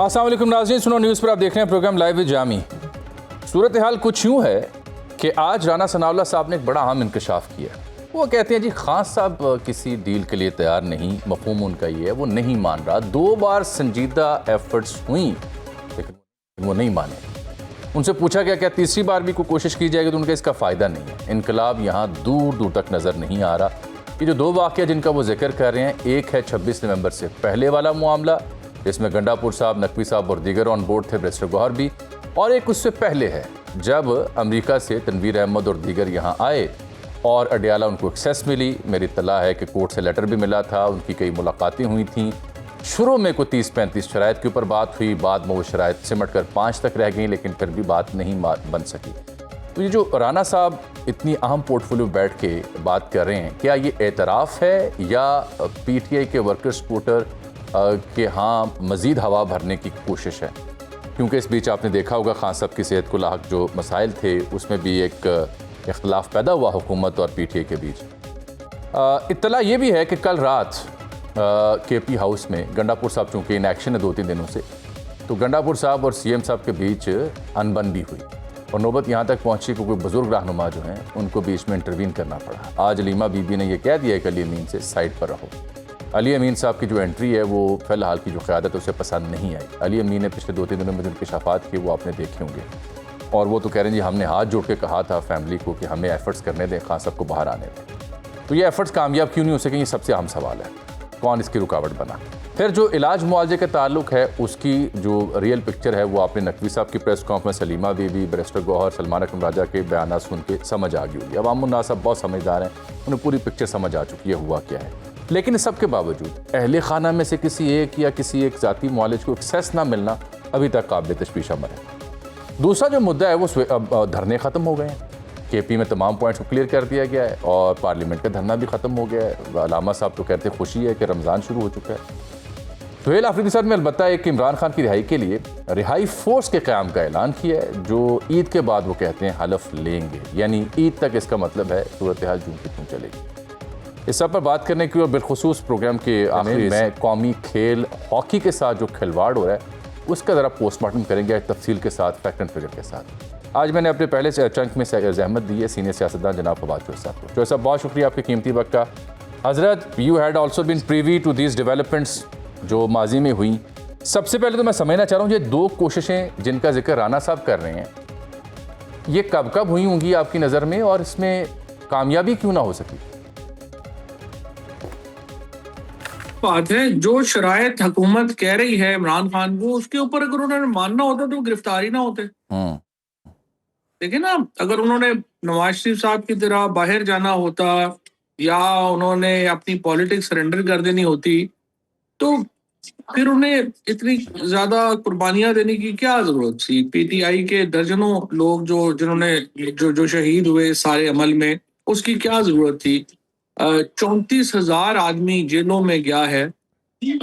अस्सलाम वालेकुम नाज़रीन, सुनो न्यूज़ पर आप देख रहे हैं प्रोग्राम लाइव विद जामी। सूरत हाल कुछ यूँ है कि आज राना सनाउल्लाह साहब ने एक बड़ा अहम इंकशाफ किया। वो कहते हैं जी खान साहब किसी डील के लिए तैयार नहीं, मफहूम उनका ये है वो नहीं मान रहा। 2 बार संजीदा एफर्ट्स हुई लेकिन वो नहीं माने। उनसे पूछा गया क्या तीसरी बार भी कोई कोशिश की जाएगी, तो उनका इसका फ़ायदा नहीं है। इनकलाब यहाँ दूर दूर तक नज़र नहीं आ रहा। ये जो 2 वाक़या जिनका वो जिक्र कर रहे हैं, एक है 26 नवंबर से पहले वाला मामला जिसमें गंडापुर साहब, नकवी साहब और दीगर ऑन बोर्ड थे, बैरिस्टर गौहर भी, और एक उससे पहले है जब अमेरिका से तनवीर अहमद और दीगर यहाँ आए और अडियाला उनको एक्सेस मिली। मेरी इत्तला है कि कोर्ट से लेटर भी मिला था, उनकी कई मुलाकातें हुई थीं। शुरू में कोई 30-35 शराइत के ऊपर बात हुई, बाद में वो शराइत सिमट कर 5 तक रह गई, लेकिन फिर भी बात नहीं बन सकी। तो ये जो राना साहब इतनी अहम पोर्टफोलियो बैठ के बात कर रहे हैं, क्या ये एतराफ़ है या PTI के वर्कर सपोर्टर कि हाँ मज़ीद हवा भरने की कोशिश है? क्योंकि इस बीच आपने देखा होगा खान साहब की सेहत को लाहक जो मसाइल थे उसमें भी एक इख्तलाफ पैदा हुआ हुकूमत और PTI के बीच। इत्तला ये भी है कि कल रात KP हाउस में गंडापुर साहब चूँकि इन एक्शन है 2-3 दिनों से, तो गंडापुर साहब और CM साहब के बीच अनबन भी हुई और नौबत यहाँ तक पहुँची कि कोई बुज़ुर्ग रहनुमा जो हैं उनको बीच में इंटरवीन करना पड़ा। आज अलीमा बीबी ने यह कह दिया है कि अली अमीन से साइड पर रहो। अली अमीन साहब की जो एंट्री है वो फ़िलहाल की जो क़यादत है उसे पसंद नहीं आई। अली अमीन ने पिछले 2-3 दिनों में जो इंकशाफात किए वो आपने देखे होंगे, और वो तो कह रहे हैं जी हमने हाथ जोड़ के कहा था फैमिली को कि हमें एफ़र्ट्स करने दें, खान साहब को बाहर आने दें। तो ये एफ़र्ट्स कामयाब क्यों नहीं हो सके, ये सबसे अहम सवाल है। कौन इसकी रुकावट बना? फिर जो इलाज मुआवजे के ताल्लुक है उसकी जो रियल पिक्चर है वो आपने नकवी साहब की प्रेस कॉन्फ्रेंस, सलीमा बीबी, बैरिस्टर गौहर, सलमान अकरम राजा के बयान सुन के समझ आ गई होगी। अवामुन्नास साहब बहुत समझदार हैं, उन्हें पूरी पिक्चर समझ आ चुकी है हुआ क्या है। लेकिन इस सब के बावजूद अहले खाना में से किसी एक या किसी एक ज़ाती मुआलिज को एक्सेस ना मिलना अभी तक काबिल तशवीश अमर है। दूसरा जो मुद्दा है वो अब धरने ख़त्म हो गए हैं। KP में तमाम पॉइंट्स को क्लियर कर दिया गया है और पार्लियामेंट का धरना भी ख़त्म हो गया है। अलामा साहब तो कहते खुशी है कि रमज़ान शुरू हो चुका है। सुहेल आफरीदी साहब ने अलबत्ता एक इमरान खान की रिहाई के लिए रिहाई फोर्स के क़याम का ऐलान किया है, जो ईद के बाद वो कहते हैं हलफ लेंगे, यानी ईद तक इसका मतलब है सूरत हाल जूं की तूं चलेगी। इस सब पर बात करने की और बिलखुसूस प्रोग्राम के आखिर में कौमी खेल हॉकी के साथ जो खिलवाड़ हो रहा है उसका ज़रा पोस्टमार्टम करेंगे तफसील के साथ, फैक्ट एंड फिगर के साथ। आज मैंने अपने पहले से चंक में ज़हमत दी है सीनियर सियासतदान जनाब फवाद चौधरी साहब को। चौधरी साहब बहुत शुक्रिया आपके कीमती वक्त का। हज़रत, you had also been privy to these developments जो माजी में हुई। सबसे पहले तो मैं समझना चाह रहा हूँ ये 2 कोशिशें जिनका जिक्र राना साहब कर रहे हैं, ये कब कब हुई होंगी आपकी नज़र में और इसमें कामयाबी क्यों ना हो सकी? बात है जो शरायत हुकूमत कह रही है इमरान खान को, उसके ऊपर अगर उन्होंने मानना होता तो गिरफ्तारी ना होते। देखिए ना, अगर उन्होंने नवाज शरीफ साहब की तरह बाहर जाना होता या उन्होंने अपनी पॉलिटिक्स सरेंडर कर देनी होती तो फिर उन्हें इतनी ज्यादा कुर्बानियां देने की क्या जरूरत थी। PTI के दर्जनों लोग जो शहीद हुए सारे अमल में, उसकी क्या जरूरत थी। 34,000 आदमी जेलों में गया है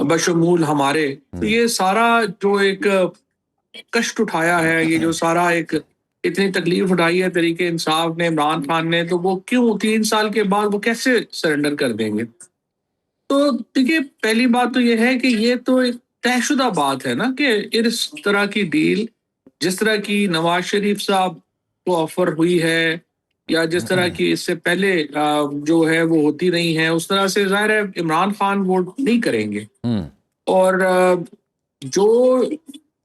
बशमूल हमारे। तो ये सारा जो एक कष्ट उठाया है, ये जो सारा एक इतनी तकलीफ उठाई है तरीके इंसाफ ने, इमरान खान ने, तो वो क्यों 3 साल के बाद वो कैसे सरेंडर कर देंगे? तो देखिए, पहली बात तो ये है कि ये तो एक तयशुदा बात है ना कि इस तरह की डील जिस तरह की नवाज शरीफ साहब को ऑफर हुई है या जिस तरह की इससे पहले जो है वो होती नहीं है, उस तरह से जाहिर है इमरान खान वोट नहीं करेंगे। और जो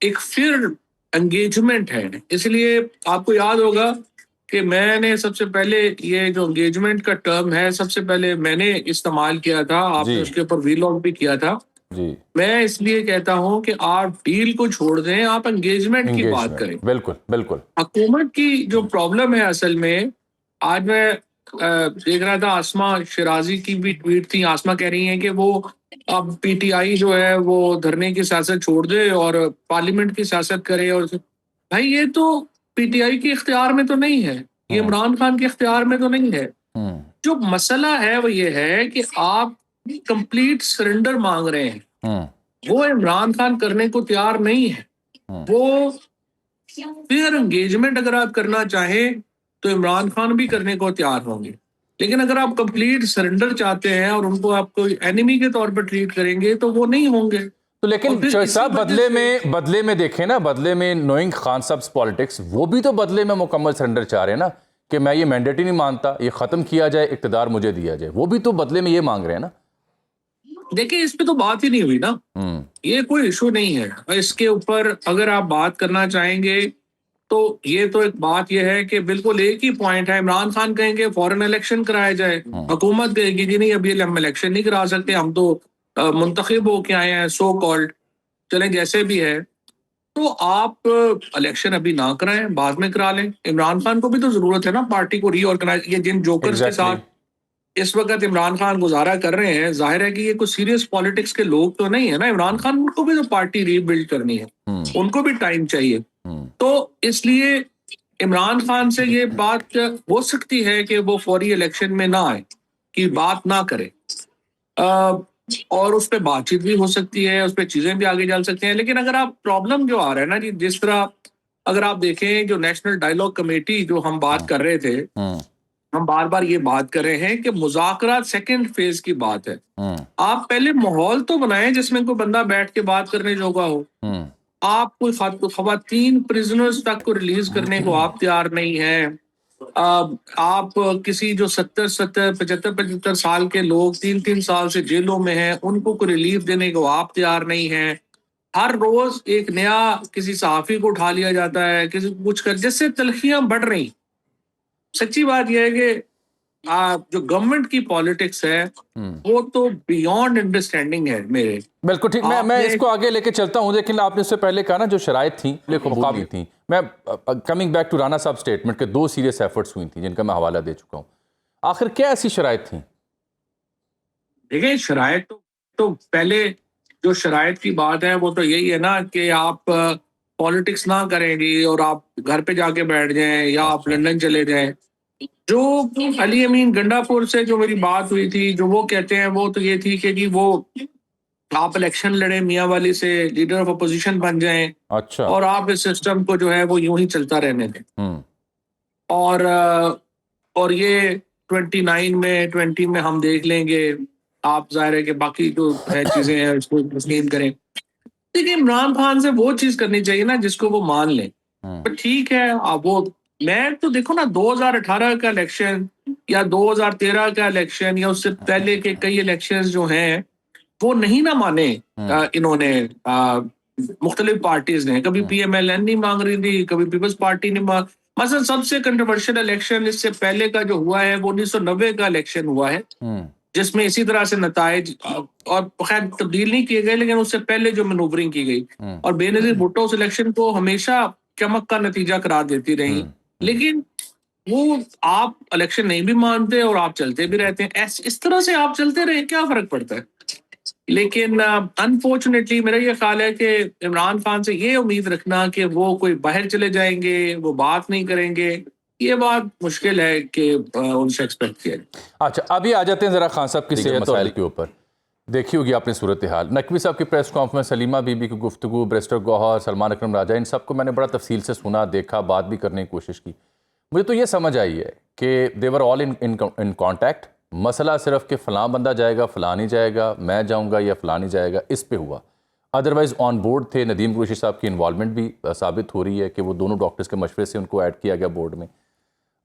एक फिर एंगेजमेंट है, इसलिए आपको याद होगा कि मैंने सबसे पहले ये जो एंगेजमेंट का टर्म है सबसे पहले मैंने इस्तेमाल किया था, आपने उसके ऊपर वीलॉग भी किया था जी। मैं इसलिए कहता हूं कि आप डील को छोड़ दें, आप एंगेजमेंट की बात करें। बिल्कुल बिल्कुल। हुकूमत की जो प्रॉब्लम है असल में, आज मैं देख रहा था आसमा शिराजी की भी ट्वीट थी। आसमा कह रही है कि वो अब PTI जो है वो धरने की सियासत छोड़ दे और पार्लियामेंट की सियासत करे। और भाई ये तो PTI के इख्तियार में तो नहीं है, ये इमरान खान के इख्तियार में तो नहीं है। जो मसला है वो ये है कि आप कंप्लीट सरेंडर मांग रहे हैं, वो इमरान खान करने को तैयार नहीं है। वो फिर एंगेजमेंट अगर आप करना चाहें तो इमरान खान भी करने को तैयार होंगे, लेकिन अगर आप कंप्लीट सरेंडर चाहते हैं और उनको आप कोई एनिमी के तौर पर ट्रीट करेंगे तो वो नहीं होंगे। तो लेकिन और फिर चौधरी इसी साहब वजह बदले में देखें ना, बदले में नोइंग खान साहब पॉलिटिक्स, वो भी तो बदले में मुकम्मल सरेंडर चाह रहे हैं ना कि मैं ये मैंडेट ही नहीं मानता, ये खत्म किया जाए, इक़्तिदार मुझे दिया जाए। वो भी तो बदले में ये मांग रहे हैं ना। देखिए, इस पे तो बात ही नहीं हुई ना, ये कोई इशू नहीं है। इसके ऊपर अगर आप बात करना चाहेंगे तो ये तो एक बात ये है कि बिल्कुल एक ही पॉइंट है। इमरान खान कहेंगे फॉरेन इलेक्शन कराया जाए, हुकूमत कहेगी जी नहीं अभी हम इलेक्शन नहीं करा सकते, हम तो मुंतखब होके आए हैं सो कॉल्ड, चलें जैसे भी है। तो आप इलेक्शन अभी ना कराएं, बाद में करा लें। इमरान खान को भी तो जरूरत है ना पार्टी को रीऑर्गेनाइज। ये जिन जोकर्स के एग्जैक्टली। साथ इस वक्त इमरान खान गुजारा कर रहे हैं, जाहिर है कि ये कुछ सीरियस पॉलिटिक्स के लोग तो नहीं है ना। इमरान खान को भी तो पार्टी रीबिल्ड करनी है, उनको भी टाइम चाहिए। तो इसलिए इमरान खान से ये बात हो सकती है कि वो फौरी इलेक्शन में ना आए, कि बात ना करे, और उस पर बातचीत भी हो सकती है, उस पर चीजें भी आगे चल सकती हैं। लेकिन अगर आप प्रॉब्लम जो आ रहा है ना जी, जिस तरह अगर आप देखें जो नेशनल डायलॉग कमेटी जो हम बात कर रहे थे, हम बार बार ये बात कर रहे हैं कि मुज़ाकरात सेकंड फेज की बात है। आप पहले माहौल तो बनाएं जिसमें कोई बंदा बैठ के बात करने जोगा हो। आप कोई खवातीन प्रिजनर्स तक को रिलीज करने को आप तैयार नहीं है। आप किसी जो 75 साल के लोग 3 साल से जेलों में हैं, उनको कोई रिलीफ देने को आप तैयार नहीं है। हर रोज एक नया किसी सहाफी को उठा लिया जाता है, किसी को कुछ कर, जिससे तलखियां बढ़ रही। सच्ची बात यह है कि जो गवर्नमेंट की पॉलिटिक्स है वो तो बियॉन्ड अंडरस्टैंडिंग है मेरे। बिल्कुल ठीक। मैं इसको आगे लेके चलता हूं, लेकिन आपने उससे पहले कहा ना जो शराइत थी मुकाबली थी। मैं कमिंग बैक टू राणा साहब स्टेटमेंट के 2 सीरियस एफर्ट्स हुई थी जिनका मैं हवाला दे चुका हूं। आखिर क्या ऐसी शराइत थी? देखिए, शराइत तो पहले जो शराइत की बात है वो तो यही है ना कि आप पॉलिटिक्स ना करेंगी और आप घर पे जाके बैठ जाएं या आप लंदन चले जाएं। जो अली अमीन गंडापुर से जो मेरी बात हुई थी, जो वो कहते हैं वो तो ये थी कि जी वो आप इलेक्शन लड़े मियाँ वाली से, लीडर ऑफ अपोजिशन बन जाएं, अच्छा। और आप इस सिस्टम को जो है वो यूं ही चलता रहने दें। और ये 20 में हम देख लेंगे। आप जाहिर है कि बाकी जो है चीजें हैं उसको तस्लीम करें। देखिए, इमरान खान से वो चीज करनी चाहिए ना जिसको वो मान लें। तो ठीक है, आप वो, मैं तो देखो ना 2018 का इलेक्शन या 2013 का इलेक्शन या उससे पहले के कई इलेक्शंस जो हैं वो नहीं ना माने इन्होंने, मुख्तलिफ पार्टीज ने। कभी PMLN नहीं मांग रही थी, कभी पीपल्स पार्टी ने मांग। मतलब सबसे कंट्रोवर्शियल इलेक्शन इससे पहले का जो हुआ है वो 1990 का इलेक्शन हुआ है, जिसमें इसी तरह से नताइज और खैर तब्दील नहीं किए गए, लेकिन उससे पहले जो मैनूवरिंग की गई और बेनजीर भुट्टो उस इलेक्शन को हमेशा चमक का नतीजा करार देती रही। लेकिन वो आप इलेक्शन नहीं भी मानते और आप चलते भी रहते हैं, इस तरह से आप चलते रहे, क्या फर्क पड़ता है। लेकिन अनफॉर्चुनेटली मेरा ये ख्याल है कि इमरान खान से ये उम्मीद रखना कि वो कोई बाहर चले जाएंगे, वो बात नहीं करेंगे, ये बात मुश्किल है कि उनसे एक्सपेक्ट किया जाए। अच्छा, अभी आ जाते हैं जरा खान साहब की सेहत मसाइल के ऊपर। देखी होगी आपने सूरत हाल, नकवी साहब की प्रेस कॉन्फ्रेंस में सलीमा बीबी की गुफ्तगू, बैरिस्टर गौहर, सलमान अकरम राजा, इन सबको मैंने बड़ा तफसील से सुना, देखा, बात भी करने की कोशिश की। मुझे तो ये समझ आई है कि देवर ऑल इन कॉन्टैक्ट। मसला सिर्फ कि फ़लाँ बंदा जाएगा, फ़लाँ नहीं जाएगा, मैं जाऊँगा या फ़लाँ नहीं जाएगा, इस पे हुआ। अदरवाइज़ ऑन बोर्ड थे। नदीम कुरैशी साहब की इन्वॉल्वमेंट भी साबित हो रही है कि वो दोनों डॉक्टर्स के मशवरे से उनको ऐड किया गया बोर्ड में।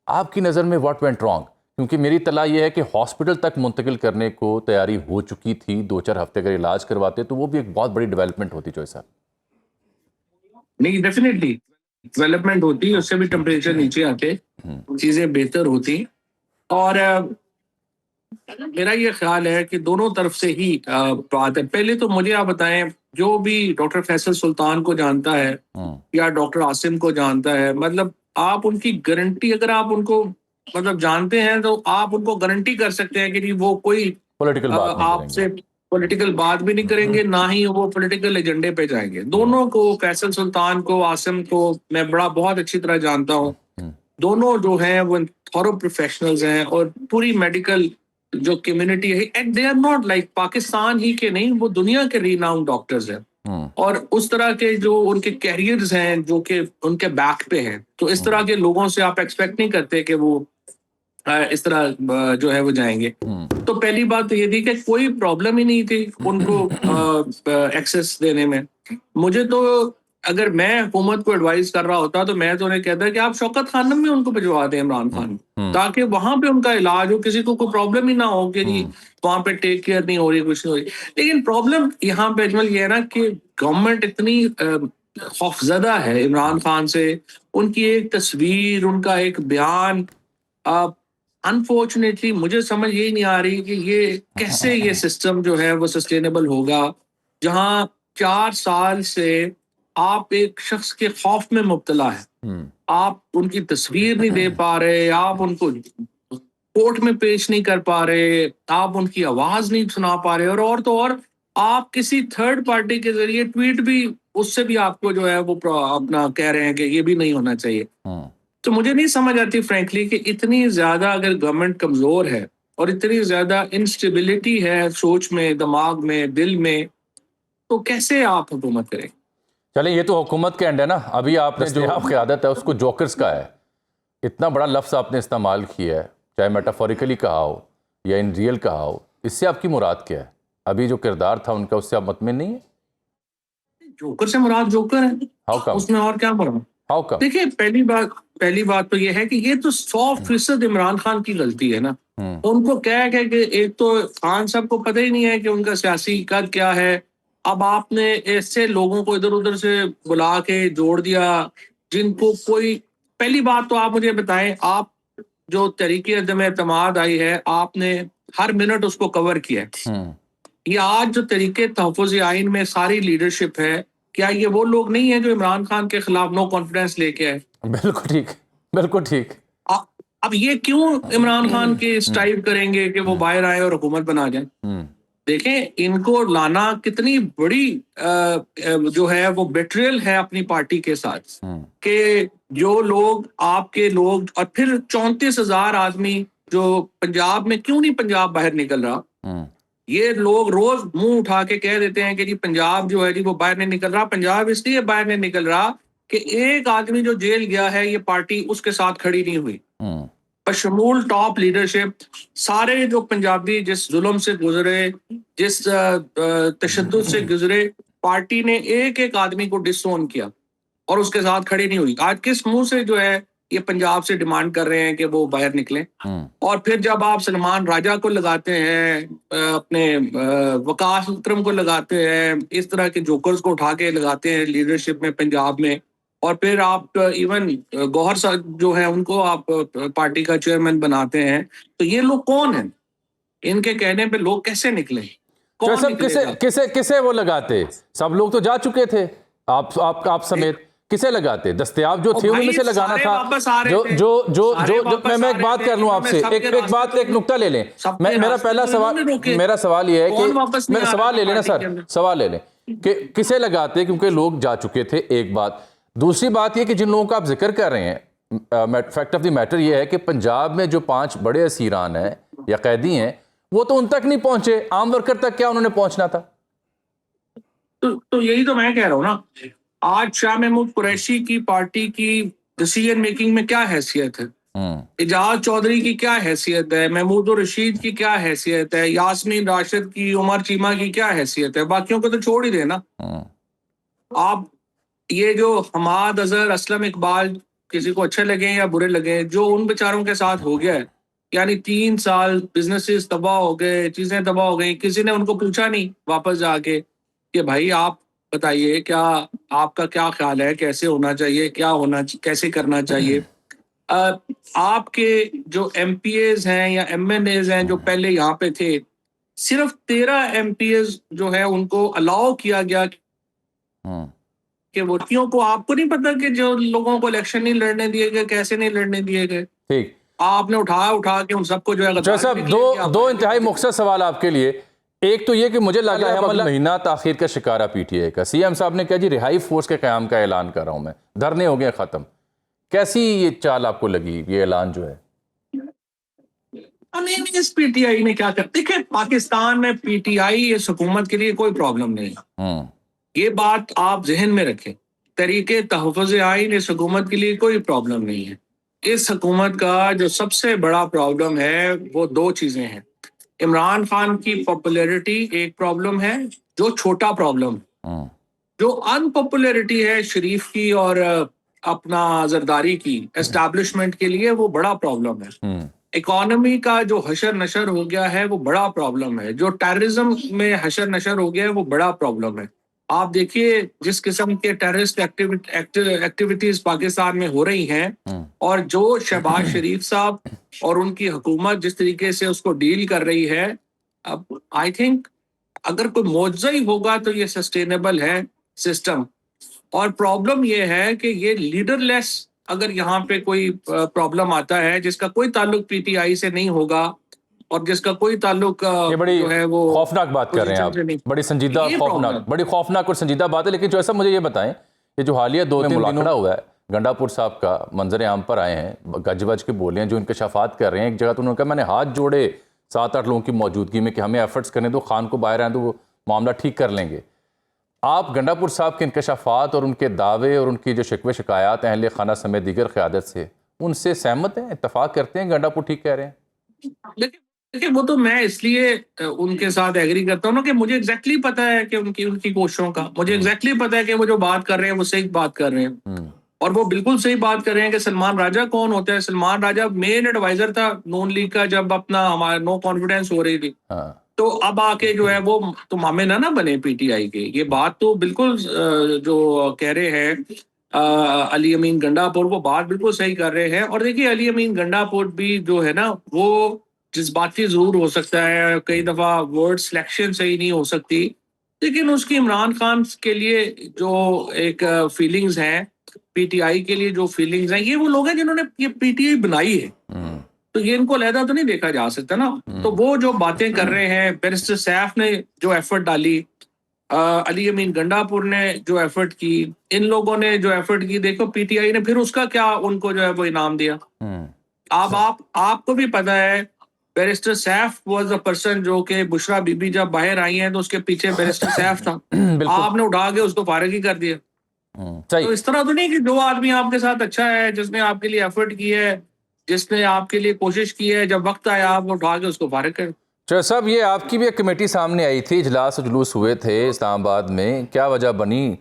आपकी नज़र में व्हाट वेंट रॉन्ग? क्योंकि मेरी इत्तला ये है कि हॉस्पिटल तक मुंतकिल करने को तैयारी हो चुकी थी, 2-4 हफ्ते अगर इलाज करवाते तो वो भी एक बहुत बड़ी डेवलपमेंट होती। चौधरी साहब, नहीं, डेफिनेटली डेवलपमेंट होती, उससे भी टेम्परेचर नीचे आते, चीजें बेहतर होती। और मेरा ये ख्याल है कि दोनों तरफ से ही बात है। पहले तो मुझे आप बताएं, जो भी डॉक्टर फैसल सुल्तान को जानता है या डॉक्टर आसिम को जानता है, मतलब आप उनकी गारंटी, अगर आप उनको मतलब जानते हैं तो आप उनको गारंटी कर सकते हैं कि जी वो कोई पॉलिटिकल बात नहीं आपसे पॉलिटिकल बात भी नहीं करेंगे, ना ही वो पॉलिटिकल एजेंडे पे जाएंगे। दोनों को, फैसल सुल्तान को, आसिम को मैं बहुत अच्छी तरह जानता हूँ। दोनों जो हैं वो थॉरो प्रोफेशनल्स हैं और पूरी मेडिकल जो कम्युनिटी है, and they are not like Pakistan ही के नहीं, वो दुनिया के रीनाउंड डॉक्टर्स हैं। और उस तरह के जो उनके कैरियर्स हैं जो कि उनके बैक पे हैं, तो इस तरह के लोगों से आप एक्सपेक्ट नहीं करते कि वो इस तरह जो है वो जाएंगे। तो पहली बात तो ये थी कि कोई प्रॉब्लम ही नहीं थी उनको एक्सेस देने में। मुझे तो अगर मैं हुकूमत को एडवाइस कर रहा होता तो मैं तो उन्हें कहता कि आप शौकत खानम में उनको भिजवा दें, इमरान खान, ताकि वहां पे उनका इलाज हो, किसी को कोई प्रॉब्लम ही ना हो कि जी वहां पे टेक केयर नहीं हो रही, कुछ नहीं हो रही। लेकिन प्रॉब्लम यहाँ पे अजमल ये है ना कि गवर्नमेंट इतनी खौफजदा है इमरान खान से, उनकी एक तस्वीर, उनका एक बयान, अनफॉर्चुनेटली मुझे समझ यही नहीं आ रही कि ये कैसे ये सिस्टम जो है वो सस्टेनेबल होगा, जहां 4 साल से आप एक शख्स के खौफ में मुब्तला है, आप उनकी तस्वीर नहीं दे पा रहे, आप उनको कोर्ट में पेश नहीं कर पा रहे, आप उनकी आवाज नहीं सुना पा रहे, और तो और आप किसी थर्ड पार्टी के जरिए ट्वीट भी, उससे भी आपको जो है वो अपना कह रहे हैं कि ये भी नहीं होना चाहिए। तो मुझे नहीं समझ आती फ्रैंकली कि इतनी ज्यादा अगर गवर्नमेंट कमजोर है और इतनी ज्यादा इंस्टेबिलिटी है सोच में, दिमाग में, दिल में, तो कैसे आप हुकूमत करें? चलिए, ये तो हुकूमत के एंड है ना। अभी आपने जो आप क़यादत है उसको जोकर्स का है, इतना बड़ा लफ्ज़ आपने इस्तेमाल किया है, चाहे मेटाफोरिकली कहा हो या इन रियल कहा हो, इससे आपकी मुराद क्या है? अभी जो किरदार था उनका, उससे आप मुतमिन नहीं है? जोकर से मुराद जोकर है, हाउ कम? उसमें और क्या बड़ा? How come? देखिए, पहली बात तो ये है कि ये तो 100% इमरान खान की गलती है ना। उनको क्या है कि एक तो खान साहब को पता ही नहीं है कि उनका सियासी कद क्या है। अब आपने ऐसे लोगों को इधर उधर से बुला के जोड़ दिया जिनको कोई, पहली बात तो आप मुझे बताएं, आप जो तहरीक अदम एतमाद आई है, आपने हर मिनट उसको कवर किया है। ये आज जो तरीके तहफ़्फ़ुज़ आइन में सारी लीडरशिप है, क्या ये वो लोग नहीं है जो इमरान खान के खिलाफ नो कॉन्फिडेंस लेके आए? बिल्कुल ठीक, बिल्कुल ठीक। अब ये क्यों इमरान खान के स्ट्राइव करेंगे कि वो बाहर आए और हुकूमत बना जाए? देखें, इनको लाना कितनी बड़ी जो है वो बेट्रियल है अपनी पार्टी के साथ, कि जो लोग आपके लोग, और फिर 34,000 आदमी जो पंजाब में, क्यों नहीं पंजाब बाहर निकल रहा? ये लोग रोज मुंह उठा के कह देते हैं कि जी पंजाब जो है जी वो बाहर नहीं निकल रहा। पंजाब इसलिए बाहर नहीं निकल रहा कि एक आदमी जो जेल गया है, ये पार्टी उसके साथ खड़ी नहीं हुई। बशमूल टॉप लीडरशिप, सारे जो पंजाबी जिस जुल्म से गुजरे, जिस तशद्दुद से गुजरे, पार्टी ने एक एक आदमी को डिसोन किया और उसके साथ खड़ी नहीं हुई। आज किस मुंह से जो है ये पंजाब से डिमांड कर रहे हैं कि वो बाहर निकलें? और फिर जब आप सलमान राजा को लगाते हैं, अपने वकास अकरम को लगाते हैं, इस तरह के जोकर्स को उठा के लगाते हैं लीडरशिप में पंजाब में, और फिर आप इवन गौहर साहब जो है उनको आप पार्टी का चेयरमैन बनाते हैं, तो ये लोग कौन हैं? इनके कहने पे लोग कैसे निकले? तो सब किसे वो लगाते? सब लोग तो जा चुके थे, आप समेत। किसे लगाते? दस्तयाब जो थे उन्हीं में से लगाना था। मैं एक बात कर लूं आपसे, एक नुक्ता ले लें। मेरा सवाल ये है कि मेरा सवाल ले लेना सर, सवाल ले लें कि किसे लगाते, क्योंकि लोग जा चुके थे, एक बात। दूसरी बात ये कि जिन लोगों का आप जिक्र कर रहे हैं, फैक्ट ऑफ द मैटर ये है कि पंजाब में जो 5 बड़े असीरान हैं या कैदी हैं, वो तो उन तक नहीं पहुंचे। आम वर्कर तक क्या उन्होंने पहुंचना था? तो यही तो मैं कह रहा हूं ना, आज शाह महमूद कुरैशी की पार्टी की डिसीजन मेकिंग में क्या हैसियत है? इजाज चौधरी की क्या हैसियत है? महमूद रशीद की क्या हैसियत है? यास्मीन राशिद की, उमर चीमा की क्या हैसियत है? बाकियों को तो छोड़ ही देना। आप ये जो हमाद अजहर, असलम इकबाल, किसी को अच्छे लगे या बुरे लगे, जो उन बेचारों के साथ हो गया है, यानी 3 साल बिजनेसेस तबाह हो गए, चीजें तबाह हो गई, किसी ने उनको पूछा नहीं वापस जाके कि भाई आप बताइए, क्या आपका क्या ख्याल है, कैसे होना चाहिए, क्या होना, कैसे करना चाहिए? आपके जो एमपीएज हैं या एमएनएज हैं जो पहले यहाँ पे थे, सिर्फ 13 एमपीएज जो है उनको अलाउ किया गया कि वोटियों को, आपको नहीं पता कि जो लोगों को इलेक्शन नहीं लड़ने दिए गए, कैसे नहीं लड़ने दिए गए? ठीक, आपने उठा के उन सबको जो है। साहब, दो इंतहाई मुख्तसर सवाल आपके लिए। एक तो ये कि मुझे लग रहा है महीना ताखिर का शिकार पीटीआई का। सीएम साहब ने कहा जी रिहाई फोर्स के क़याम का ऐलान कर रहा हूं मैं, धरने हो गए खत्म। कैसी ये चाल आपको लगी, ये ऐलान जो है? इस पीटीआई ने क्या कर, देखिए पाकिस्तान में पीटीआई इस हुकूमत के लिए कोई प्रॉब्लम नहीं है, ये बात आप जहन में रखें। तरीके तहफ़्फ़ुज़ आइन इस हुकूमत के लिए कोई प्रॉब्लम नहीं है। इस हुकूमत का जो सबसे बड़ा प्रॉब्लम है वो दो चीजें हैं। इमरान खान की पॉपुलैरिटी एक प्रॉब्लम है, जो छोटा प्रॉब्लम। जो अनपॉपुलैरिटी है शरीफ की और अपना जरदारी की एस्टैब्लिशमेंट के लिए, वो बड़ा प्रॉब्लम है। इकोनॉमी का जो हशर नशर हो गया है वो बड़ा प्रॉब्लम है। जो टेररिज्म में हशर नशर हो गया है वो बड़ा प्रॉब्लम है। आप देखिए जिस किस्म के टेररिस्ट एक्टिविटीज पाकिस्तान में हो रही हैं, और जो शहबाज शरीफ साहब और उनकी हुकूमत जिस तरीके से उसको डील कर रही है, अब आई थिंक अगर कोई मुआवजा ही होगा तो ये सस्टेनेबल है सिस्टम। और प्रॉब्लम ये है कि ये लीडरलेस, अगर यहाँ पे कोई प्रॉब्लम आता है जिसका कोई ताल्लुक पीटीआई से नहीं होगा और जिसका कोई ताल्लुक ये बड़ी जो है वो खौफनाक बात कर रहे हैं आप, बड़ी संजीदा बड़ी खौफनाक और संजीदा बात है। लेकिन जो ऐसा मुझे ये बताएं, ये जो हालिया 2-3 दिनों हुआ है, गंडापुर साहब का मंजर आम पर आए हैं, गज बज के बोले हैं, जो इंकशाफात कर रहे हैं। एक जगह तो उन्होंने कहा मैंने हाथ जोड़े 7-8 लोगों की मौजूदगी में कि हमें एफर्ट्स करने दो, खान को बाहर आए तो वो मामला ठीक कर लेंगे। आप गंडापुर साहब के इंकशाफात और उनके दावे और उनकी जो शिकवे शिकायत हैं अहले खाना समेत दीगर क़यादत से, उनसे सहमत हैं, इत्तफाक करते हैं गंडापुर ठीक कह रहे हैं? देखिए वो तो मैं इसलिए उनके साथ एग्री करता हूँ ना कि मुझे एग्जैक्टली पता है कि उनकी कोशिशों का, मुझे एग्जैक्टली पता है कि वो जो बात कर रहे हैं वो सही बात कर रहे हैं। और वो बिल्कुल सही बात कर रहे हैं कि सलमान राजा कौन होता है। सलमान राजा मेन एडवाइजर था नून लीग का जब अपना हमारा नो कॉन्फिडेंस हो रही थी। तो अब आके जो है वो तो मामे ना बने पीटीआई के। ये बात तो बिल्कुल जो कह रहे हैं अली अमीन गंडापुर, वो बात बिल्कुल सही कर रहे हैं। और देखिए अली अमीन गंडापुर भी जो है ना, वो जज्बाती जरूर हो सकता है, कई दफा वर्ड सिलेक्शन सही नहीं हो सकती, लेकिन उसकी इमरान खान के लिए जो एक फीलिंग्स हैं, पीटीआई के लिए जो फीलिंग्स हैं, ये वो लोग हैं जिन्होंने ये पीटीआई बनाई है, तो ये इनको अलहदा तो नहीं देखा जा सकता ना। तो वो जो बातें कर रहे हैं, बैरिस्टर सैफ ने जो एफर्ट डाली, अली अमीन गंडापुर ने जो एफर्ट की, इन लोगों ने जो एफर्ट की, देखो पीटीआई ने फिर उसका क्या उनको जो है वो इनाम दिया। अब आपको भी पता है barrister Saif was the person जो कि बुशरा बीबी जब बाहर आई हैं तो उसके पीछे बैरिस्टर सैफ था। आपने उठा के उसको फारिग ही कर दिया। तो इस तरह तो नहीं कि जो आदमी आपके साथ अच्छा है, जिसने आपके लिए एफर्ट की है, जिसने आपके लिए कोशिश की है, जब वक्त आया आप उठा के उसको फारिग कर। चौधरी साहब, ये आपकी भी एक कमेटी सामने आई थी, इजलास जुलूस हुए थे इस्लामाबाद में, क्या वजह बनी?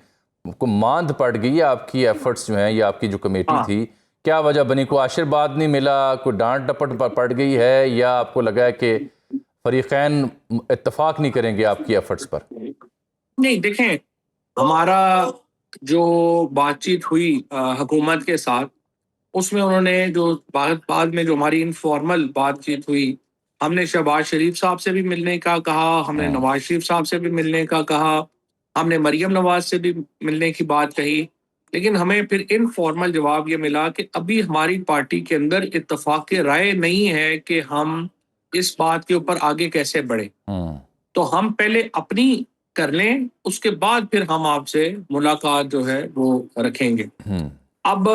को मांद पड़ गई आपकी एफर्ट्स जो हैं, ये आपकी जो कमेटी थी, क्या वजह बनी? कोई आशीर्वाद नहीं मिला, कोई डांट डपट पड़ गई है, या आपको लगा है कि फरीकैन इत्तफाक नहीं करेंगे आपकी एफर्ट्स पर? नहीं, देखें हमारा जो बातचीत हुई हुकूमत के साथ, उसमें उन्होंने जो बाद में जो हमारी इनफॉर्मल बातचीत हुई, हमने शहबाज शरीफ साहब से भी मिलने का कहा, हमने नवाज शरीफ साहब से भी मिलने का कहा, हमने मरियम नवाज से भी मिलने की बात कही, लेकिन हमें फिर इनफॉर्मल जवाब ये मिला कि अभी हमारी पार्टी के अंदर इत्तफाक राय नहीं है कि हम इस बात के ऊपर आगे कैसे बढ़े। तो हम पहले अपनी कर लें, उसके बाद फिर हम आपसे मुलाकात जो है वो रखेंगे। अब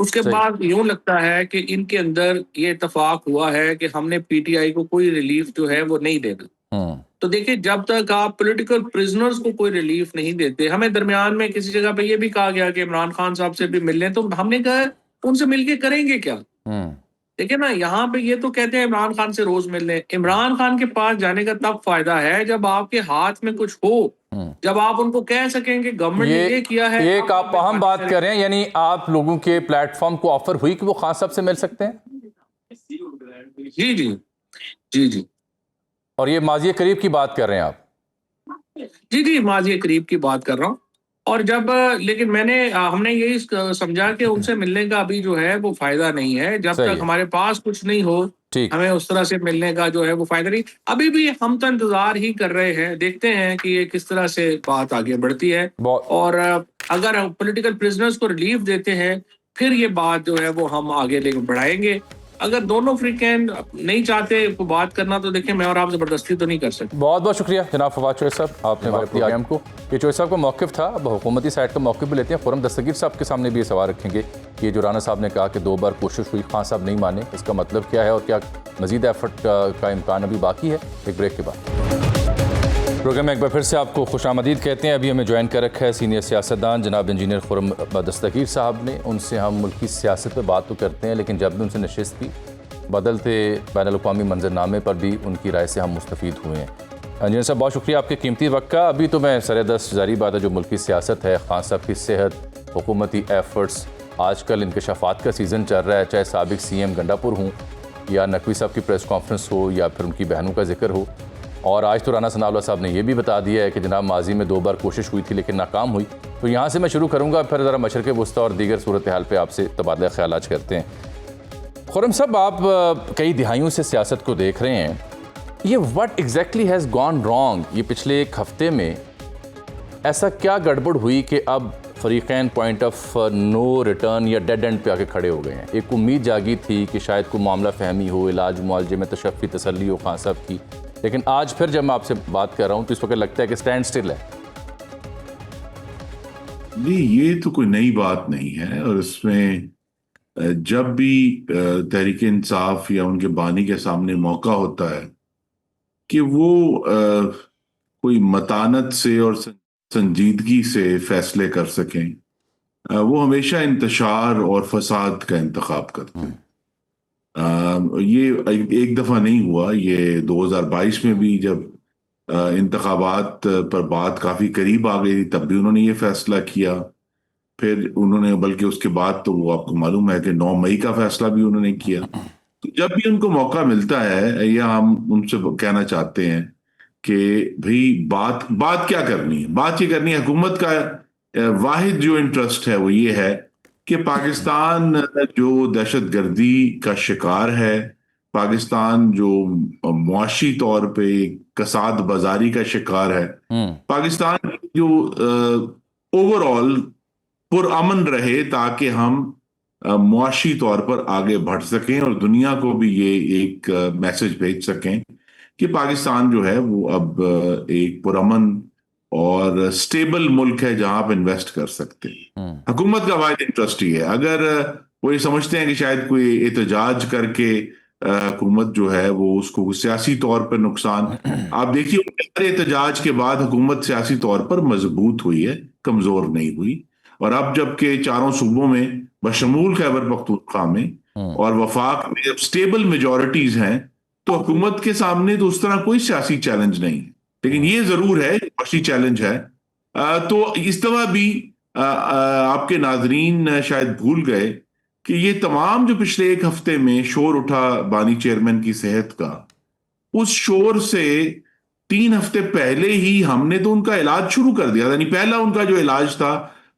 उसके बाद यूं लगता है कि इनके अंदर ये इत्तेफाक हुआ है कि हमने पीटीआई को कोई रिलीफ जो है वो नहीं देना। तो देखिए, जब तक आप पॉलिटिकल प्रिजनर्स को कोई रिलीफ नहीं देते, हमें दरमियान में किसी जगह पे ये भी कहा गया कि इमरान खान साहब से भी मिल लें, तो हमने कहा उनसे मिलके करेंगे क्या? देखिए ना, यहाँ पे ये तो कहते हैं इमरान खान से रोज मिल लें। इमरान खान के पास जाने का तब फायदा है जब आपके हाथ में कुछ हो, जब आप उनको कह सकें कि गवर्नमेंट ने ये किया है। एक आप अहम बात कर रहे हैं, यानी आप लोगों के प्लेटफॉर्म को ऑफर हुई कि वो खान साहब से मिल सकते हैं? जी जी जी जी। और ये माजी करीब की बात कर रहे हैं आप? जी जी, माजी करीब की बात कर रहा हूँ। और जब लेकिन हमने यही समझा कि उनसे मिलने का अभी जो है वो फायदा नहीं है, जब तक हमारे पास कुछ नहीं हो, हमें उस तरह से मिलने का जो है वो फायदा नहीं। अभी भी हम तो इंतजार ही कर रहे हैं, देखते हैं कि ये किस तरह से बात आगे बढ़ती है। और अगर पॉलिटिकल प्रिजनर्स को रिलीफ देते हैं, फिर ये बात जो है वो हम आगे लेकर बढ़ाएंगे। अगर दोनों फ्रीकैन नहीं चाहते को बात करना, तो देखें मैं और आप जबरदस्ती तो नहीं कर सकते। बहुत बहुत शुक्रिया जनाब फवाद चौधरी साहब, आपने वक्त दिया हमको। ये चौधरी साहब का मौक़िफ़ था, अब हुकूमती साइड का मौक़िफ़ भी लेते हैं। खुर्रम दस्तगीर साहब के सामने भी ये सवाल रखेंगे कि ये जो राना साहब ने कहा कि 2 बार कोशिश हुई, खान साहब नहीं माने, इसका मतलब क्या है और क्या मज़ीद एफर्ट का इम्कान अभी बाकी है? एक ब्रेक के बाद। प्रोग्राम में एक बार फिर से आपको खुशामदीद कहते हैं। अभी हमें ज्वाइन कर रखा है सीनियर सियासतदान जनाब इंजीनियर खुर्रम दस्तगीर साहब ने। उनसे हम मुल्क की सियासत पर बात तो करते हैं, लेकिन जब भी उनसे नशिस्त की बदलते बैनुल-अक़वामी मंजरनामे पर भी उनकी राय से हम मुस्तफ़ीद हुए हैं। इंजीनियर साहब, बहुत शुक्रिया आपके कीमती वक्त का। अभी तो मैं सर-ए-दस्त जारी बात है जो मुल्क की सियासत है, खान साहब की सेहत, हुकूमती एफर्ट्स, आजकल इंकशाफात का सीज़न चल रहा है, चाहे साबिक CM गंडापुर हों या नकवी साहब की प्रेस कॉन्फ्रेंस हो या फिर उनकी बहनों का जिक्र हो। और आज तो राना सनाउल्लाह साहब ने यह भी बता दिया है कि जनाब माजी में 2 बार कोशिश हुई थी लेकिन नाकाम हुई। तो यहाँ से मैं शुरू करूँगा, फिर ज़रा मशरक़ वुस्ता और दीगर सूरत हाल पर आपसे तबादला ख्यालात करते हैं। खुर्रम साहब, आप कई दिहाइयों से सियासत को देख रहे हैं, ये what exactly has gone wrong? ये पिछले एक हफ्ते में ऐसा क्या गड़बड़ हुई कि अब फरीक़ैन पॉइंट ऑफ नो रिटर्न या डेड एंड पे आके खड़े हो गए हैं? एक उम्मीद जागी थी कि शायद कोई मामला फ़हमी हो, इलाज मुआलजे में तशफ़ी तसल्ली हो खान साहब की, लेकिन आज फिर जब मैं आपसे बात कर रहा हूँ तो इस वक्त लगता है कि स्टैंड स्टिल है। जी, ये तो कोई नई बात नहीं है। और इसमें जब भी तहरीक इंसाफ या उनके बानी के सामने मौका होता है कि वो कोई मतानत से और संजीदगी से फैसले कर सकें, वो हमेशा इंतशार और फसाद का इंतखाब करते हैं। ये एक दफ़ा नहीं हुआ, ये 2022 में भी जब इंतखाबात पर बात काफ़ी करीब आ गई थी तब भी उन्होंने ये फैसला किया। फिर उन्होंने, बल्कि उसके बाद तो वो आपको मालूम है कि 9 मई का फैसला भी उन्होंने किया। तो जब भी उनको मौका मिलता है, या हम उनसे कहना चाहते हैं कि भाई बात क्या करनी है, बात ये करनी है, हुकूमत का वाहिद जो इंटरेस्ट है वो ये है कि पाकिस्तान जो दहशतगर्दी का शिकार है, पाकिस्तान जो मुआशी तौर पे कसाद बाजारी का शिकार है, पाकिस्तान जो ओवरऑल पुरअमन रहे ताकि हम मुआशी तौर पर आगे बढ़ सकें और दुनिया को भी ये एक मैसेज भेज सकें कि पाकिस्तान जो है वो अब एक पुरअमन और स्टेबल मुल्क है जहां आप इन्वेस्ट कर सकते हैं। हुकूमत का वाहिद इंटरेस्ट ही है। अगर वो ये समझते हैं कि शायद कोई एहतजाज करके हुकूमत जो है वो उसको सियासी तौर पर नुकसान, आप देखिए एहतजाज के बाद हुकूमत सियासी तौर पर मजबूत हुई है, कमजोर नहीं हुई। और अब जबकि चारों सूबों में बशमूल खैबर पख्तूनख्वा में और वफाक में जब स्टेबल मेजॉरिटीज हैं, तो हुकूमत के सामने तो उस तरह कोई सियासी चैलेंज नहीं है। लेकिन ये जरूर है सियासी चैलेंज है। तो इस दफा भी आपके नाजरीन शायद भूल गए कि ये तमाम जो पिछले एक हफ्ते में शोर उठा बानी चेयरमैन की सेहत का, उस शोर से 3 हफ्ते पहले ही हमने तो उनका इलाज शुरू कर दिया। यानी पहला उनका जो इलाज था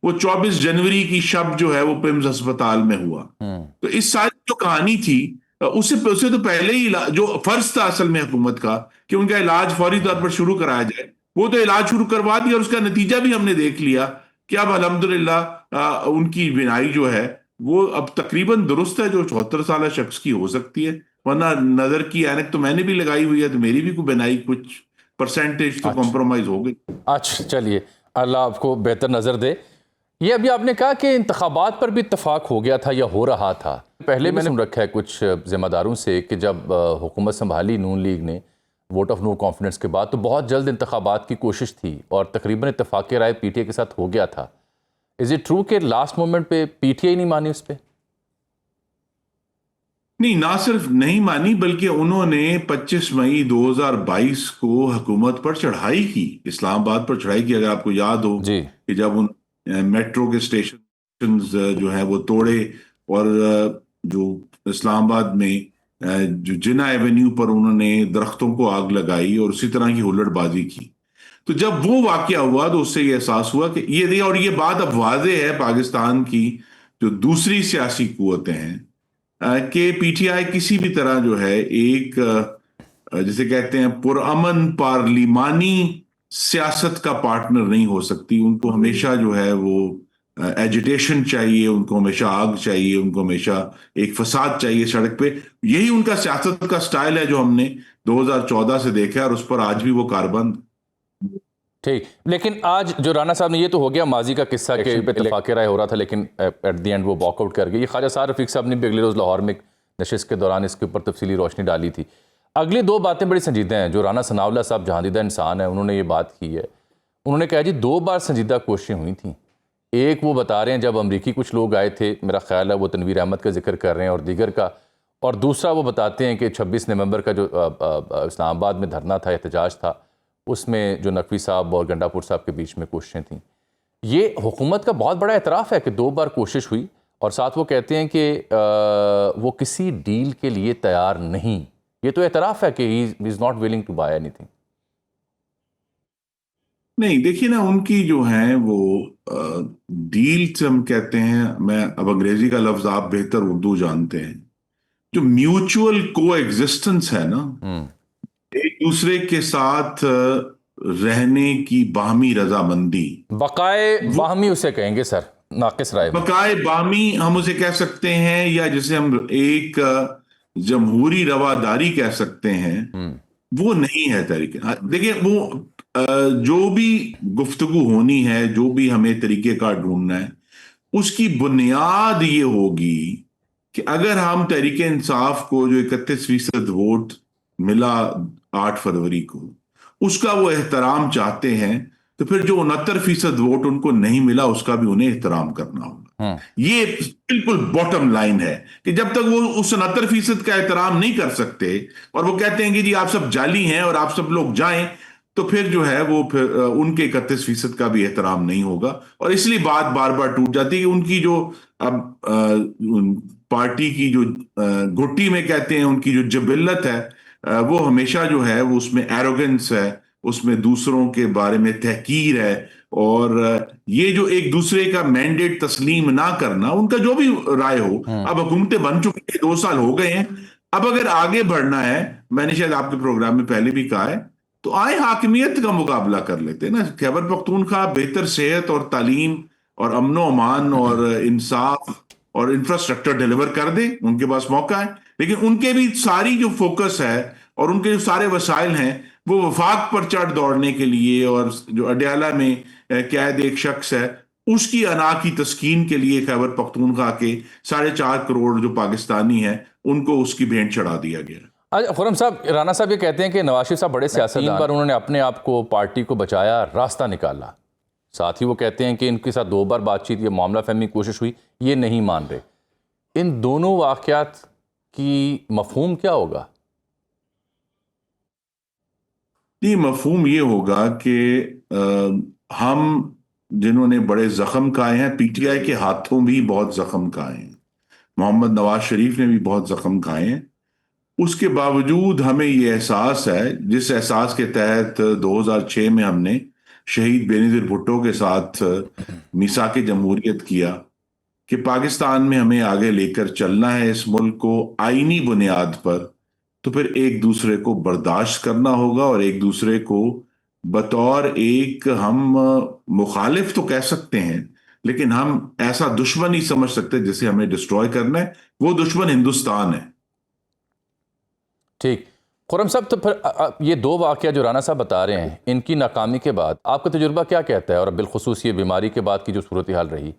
वो 24 जनवरी की शब जो है वो पिम्स अस्पताल में हुआ। तो इस सारी जो कहानी थी उससे तो पहले ही जो फर्ज था असल में हुकूमत का कि उनका इलाज फौरी तौर पर शुरू कराया जाए, वो तो इलाज शुरू करवा दिया और उसका नतीजा भी हमने देख लिया कि अब अल्हम्दुलिल्लाह उनकी बिनाई जो है वो अब तकरीबन दुरुस्त है, जो 74 साल शख्स की हो सकती है। वरना नजर की ऐनक तो मैंने भी लगाई हुई है, तो मेरी भी कोई बिनाई कुछ परसेंटेज तो कॉम्प्रोमाइज हो गई। अच्छा, चलिए, अल्लाह आपको बेहतर नजर दे। ये अभी आपने कहा कि इंतखाबात पर भी इत्तफाक हो गया था या हो रहा था। पहले मैंने सुन रखा है कुछ जिम्मेदारों से कि जब हुकूमत संभाली नून लीग ने वोट ऑफ नो कॉन्फिडेंस के बाद, तो बहुत जल्द इंतखाबात की कोशिश थी और तकरीबन इत्तफाक राय PTI के साथ हो गया था। इज इट ट्रू कि लास्ट मोमेंट पे PTI नहीं मानी उस पर? नहीं, ना सिर्फ नहीं मानी बल्कि उन्होंने 25 मई 2022 को हुकूमत पर चढ़ाई की, इस्लामाबाद पर चढ़ाई की। अगर आपको याद हो कि जब उन मेट्रो के स्टेशन जो है वो तोड़े और जो इस्लामाबाद में जो जिना एवेन्यू पर उन्होंने दरख्तों को आग लगाई और उसी तरह की हुल्लड़बाजी की, तो जब वो वाकया हुआ तो उससे ये एहसास हुआ कि ये बात अब वाज़ेह है पाकिस्तान की जो दूसरी सियासी कुव्वतें हैं कि PTI किसी भी तरह जो है एक जिसे कहते हैं पुरअमन पार्लिमानी सियासत का पार्टनर नहीं हो सकती। उनको हमेशा जो है वो एजिटेशन चाहिए, उनको हमेशा आग चाहिए, उनको हमेशा एक फसाद चाहिए सड़क पे। यही उनका सियासत का स्टाइल है जो हमने 2014 से देखा है और उस पर आज भी वो कारबंद। ठीक, लेकिन आज जो राना साहब ने, ये तो हो गया माजी का किस्सा के इत्तेफाक राय हो रहा था लेकिन एट द एंड वो वॉकआउट कर गए। ये ख्वाजा सार रफीक साहब ने भी अगले रोज़ लाहौर में नशिस्त के दौरान इसके ऊपर तफसीली रोशनी डाली थी। अगली दो बातें बड़ी संजीदा हैं जो राना सनाउल्लाह साहब जहांदीदा इंसान है, उन्होंने ये बात की है। उन्होंने कहा जी 2 बार संजीदा कोशिशें हुई थी। एक वो बता रहे हैं जब अमरीकी कुछ लोग आए थे, मेरा ख्याल है वो तनवीर अहमद का जिक्र कर रहे हैं और दीगर का, और दूसरा वो बताते हैं कि 26 नवंबर का जो इस्लामाबाद में धरना था, एहतजाज था, उसमें जो नकवी साहब और गंडापुर साहब के बीच में कोशिशें थीं। ये हुकूमत का बहुत बड़ा एतराफ़ है कि 2 बार कोशिश हुई, और साथ वो कहते हैं कि वो किसी डील के लिए तैयार नहीं। ये तो एतराफ़ है कि he is not willing to buy anything. नहीं, देखिए ना, उनकी जो है वो डील्स हम कहते हैं, मैं अब अंग्रेजी का लफ्ज, आप बेहतर उर्दू जानते हैं, जो म्यूचुअल को एग्जिस्टेंस है ना, एक दूसरे के साथ रहने की बाहमी रजामंदी, बकाए बाहमी उसे कहेंगे सर, नाकिस राय में। बकाए बाहमी हम उसे कह सकते हैं, या जिसे हम एक जमहूरी रवादारी कह सकते हैं, वो नहीं है तरीके। देखिए, वो जो भी गुफ्तगू होनी है, जो भी हमें तरीके का ढूंढना है, उसकी बुनियाद ये होगी कि अगर हम तहरीक इंसाफ को जो 31% वोट मिला 8 फरवरी को, उसका वो एहतराम चाहते हैं, तो फिर जो 69% वोट उनको नहीं मिला, उसका भी उन्हें एहतराम करना होगा। ये बिल्कुल बॉटम लाइन है कि जब तक वो उस 69% का एहतराम नहीं कर सकते और वो कहते हैं कि जी आप सब जाली हैं और आप सब लोग जाएं, तो फिर जो है वो फिर उनके 31% का भी एहतराम नहीं होगा। और इसलिए बात बार बार टूट जाती है कि उनकी जो अब पार्टी की जो घुट्टी में कहते हैं, उनकी जो जबिल्लत है, वो हमेशा जो है वो उसमें एरोगेंस है, उसमें दूसरों के बारे में तहकीर है, और ये जो एक दूसरे का मैंडेट तस्लीम ना करना, उनका जो भी राय हो, अब हुकूमतें बन चुकी है, 2 साल हो गए हैं, अब अगर आगे बढ़ना है, मैंने शायद आपके प्रोग्राम में पहले भी कहा है, तो आए हाकिमियत का मुकाबला कर लेते हैं ना। खैबर पख्तूनख्वा बेहतर सेहत और तालीम और अमनो अमान और इंसाफ और इंफ्रास्ट्रक्चर डिलीवर कर दे, उनके पास मौका है। लेकिन उनके भी सारी जो फोकस है और उनके जो सारे वसाइल हैं, वो वफाक पर चढ़ दौड़ने के लिए, और जो अडयाला में कैद एक शख्स है, उसकी अना की तस्कीन के लिए खैबर पख्तूनख्वा के 4.5 करोड़ जो पाकिस्तानी हैं, उनको उसकी भेंट चढ़ा दिया गया। खुरम साहब, राना साहब ये कहते हैं कि नवाज शरीफ साहब बड़े सियासतदान पर उन्होंने अपने आप को, पार्टी को बचाया, रास्ता निकाला। साथ ही वो कहते हैं कि इनके साथ 2 बार बातचीत, ये मामला फहमी कोशिश हुई, ये नहीं मान रहे। इन दोनों वाक़यात की मफहूम क्या होगा? ये मफहूम ये होगा कि हम जिन्होंने बड़े जख्म खाए हैं, पीटीआई के हाथों भी बहुत जख्म खाए हैं, मोहम्मद नवाज शरीफ ने भी बहुत जख्म खाए हैं, उसके बावजूद हमें ये एहसास है, जिस एहसास के तहत 2006 में हमने शहीद बेनज़ीर भुट्टो के साथ मीसाक जमहूरियत किया, कि पाकिस्तान में हमें आगे लेकर चलना है इस मुल्क को आईनी बुनियाद पर, तो फिर एक दूसरे को बर्दाश्त करना होगा, और एक दूसरे को बतौर एक, हम मुखालिफ तो कह सकते हैं, लेकिन हम ऐसा दुश्मन ही समझ सकते हैं जिसे हमें डिस्ट्रॉय करना है। वो दुश्मन हिंदुस्तान है। ठीक। खुरम साहब, तो फिर ये 2 वाक़या जो राना साहब बता रहे हैं, इनकी नाकामी के बाद आपका तजुर्बा क्या कहता है, और बिलखुसूस ये बीमारी के बाद की जो सूरत हाल रही,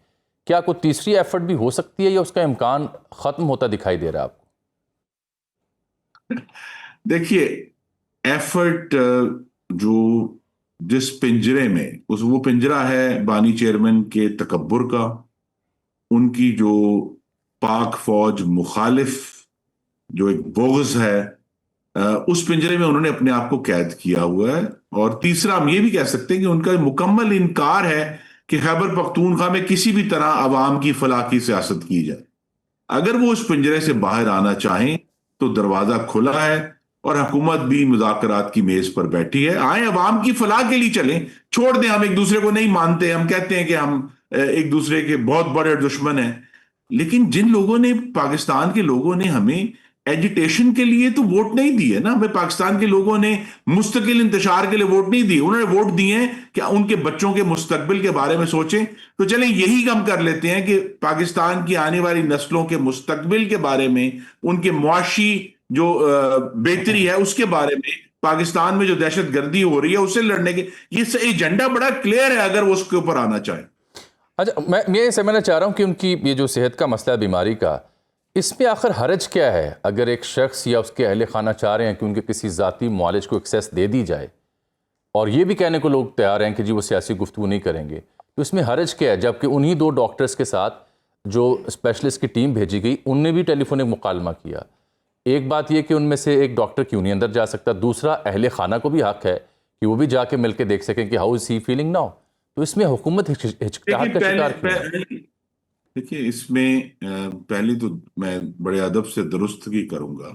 क्या कोई तीसरी एफर्ट भी हो सकती है या उसका इम्कान ख़त्म होता दिखाई दे रहा है आपको? देखिए, एफर्ट जो जिस पिंजरे में, वो पिंजरा है बानी चेयरमैन के तकब्बुर का, उनकी जो पाक फौज मुखालिफ जो एक बोगस है, उस पिंजरे में उन्होंने अपने आप को कैद किया हुआ है। और तीसरा हम ये भी कह सकते हैं कि उनका मुकम्मल इनकार है कि खैबर पख्तूनख्वा में किसी भी तरह अवाम की फलाह की सियासत की जाए। अगर वो उस पिंजरे से बाहर आना चाहें तो दरवाजा खुला है, और हुकूमत भी मुज़ाकरात की मेज पर बैठी है। आए अवाम की फलाह के लिए चलें, छोड़ दें, हम एक दूसरे को नहीं मानते, हम कहते हैं कि हम एक दूसरे के बहुत बड़े दुश्मन हैं, लेकिन जिन लोगों ने, पाकिस्तान के लोगों ने हमें एजिटेशन के लिए तो वोट नहीं दिए ना, हमें पाकिस्तान के लोगों ने मुस्तकिल इंतशार के लिए वोट नहीं दिए, उन्होंने वोट दिए कि उनके बच्चों के मुस्तकबिल के बारे में सोचें। तो चलें यही काम कर लेते हैं कि पाकिस्तान की आने वाली नस्लों के मुस्तकबिल के बारे में, उनके मुआशी जो बेहतरी है उसके बारे में, पाकिस्तान में जो दहशत गर्दी हो रही है उससे लड़ने के, ये एजेंडा बड़ा क्लियर है अगर वो उसके ऊपर आना चाहे। अच्छा, मैं ये समझना चाह रहा हूँ कि उनकी ये जो सेहत का मसला है, बीमारी का, इसमें आखिर हरज क्या है अगर एक शख्स या उसके अहले खाना चाह रहे हैं कि उनके किसी ज़ाती मुआलिज को एक्सेस दे दी जाए, और ये भी कहने को लोग तैयार हैं कि जी वो सियासी गुफ्तगू नहीं करेंगे, तो इसमें हरज क्या है? जबकि उन्हीं 2 डॉक्टर्स के साथ जो स्पेशलिस्ट की टीम भेजी गई उनने भी टेलीफोनिक मुकालमा किया। एक बात यह कि उनमें से एक डॉक्टर क्यों नहीं अंदर जा सकता, दूसरा अहले खाना को भी हक है कि वो भी जाके मिल के देख सकें कि how is he feeling now. तो इसमें हुकूमत हिचकिचाहट का शिकार क्यों है? देखिए, इसमें पहले तो मैं बड़े अदब से दुरुस्त की करूंगा